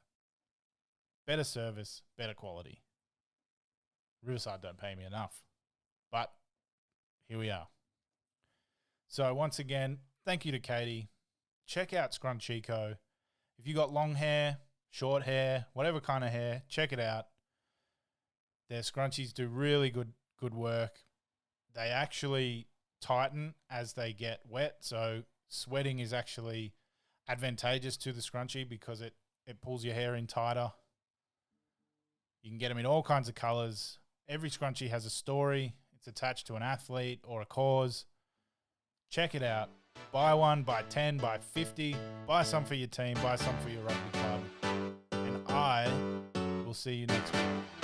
better service, better quality. Riverside don't pay me enough, but here we are. So once again, thank you to Katie. Check out Scrunchiko. If you got long hair, short hair, whatever kind of hair, check it out. Their scrunchies do really good work. They actually tighten as they get wet, so sweating is actually advantageous to the scrunchie because it pulls your hair in tighter. You can get them in all kinds of colors. Every scrunchie has a story. It's attached to an athlete or a cause. Check it out. Buy one, buy 10, buy 50. Buy some for your team. Buy some for your rugby club. And I will see you next week.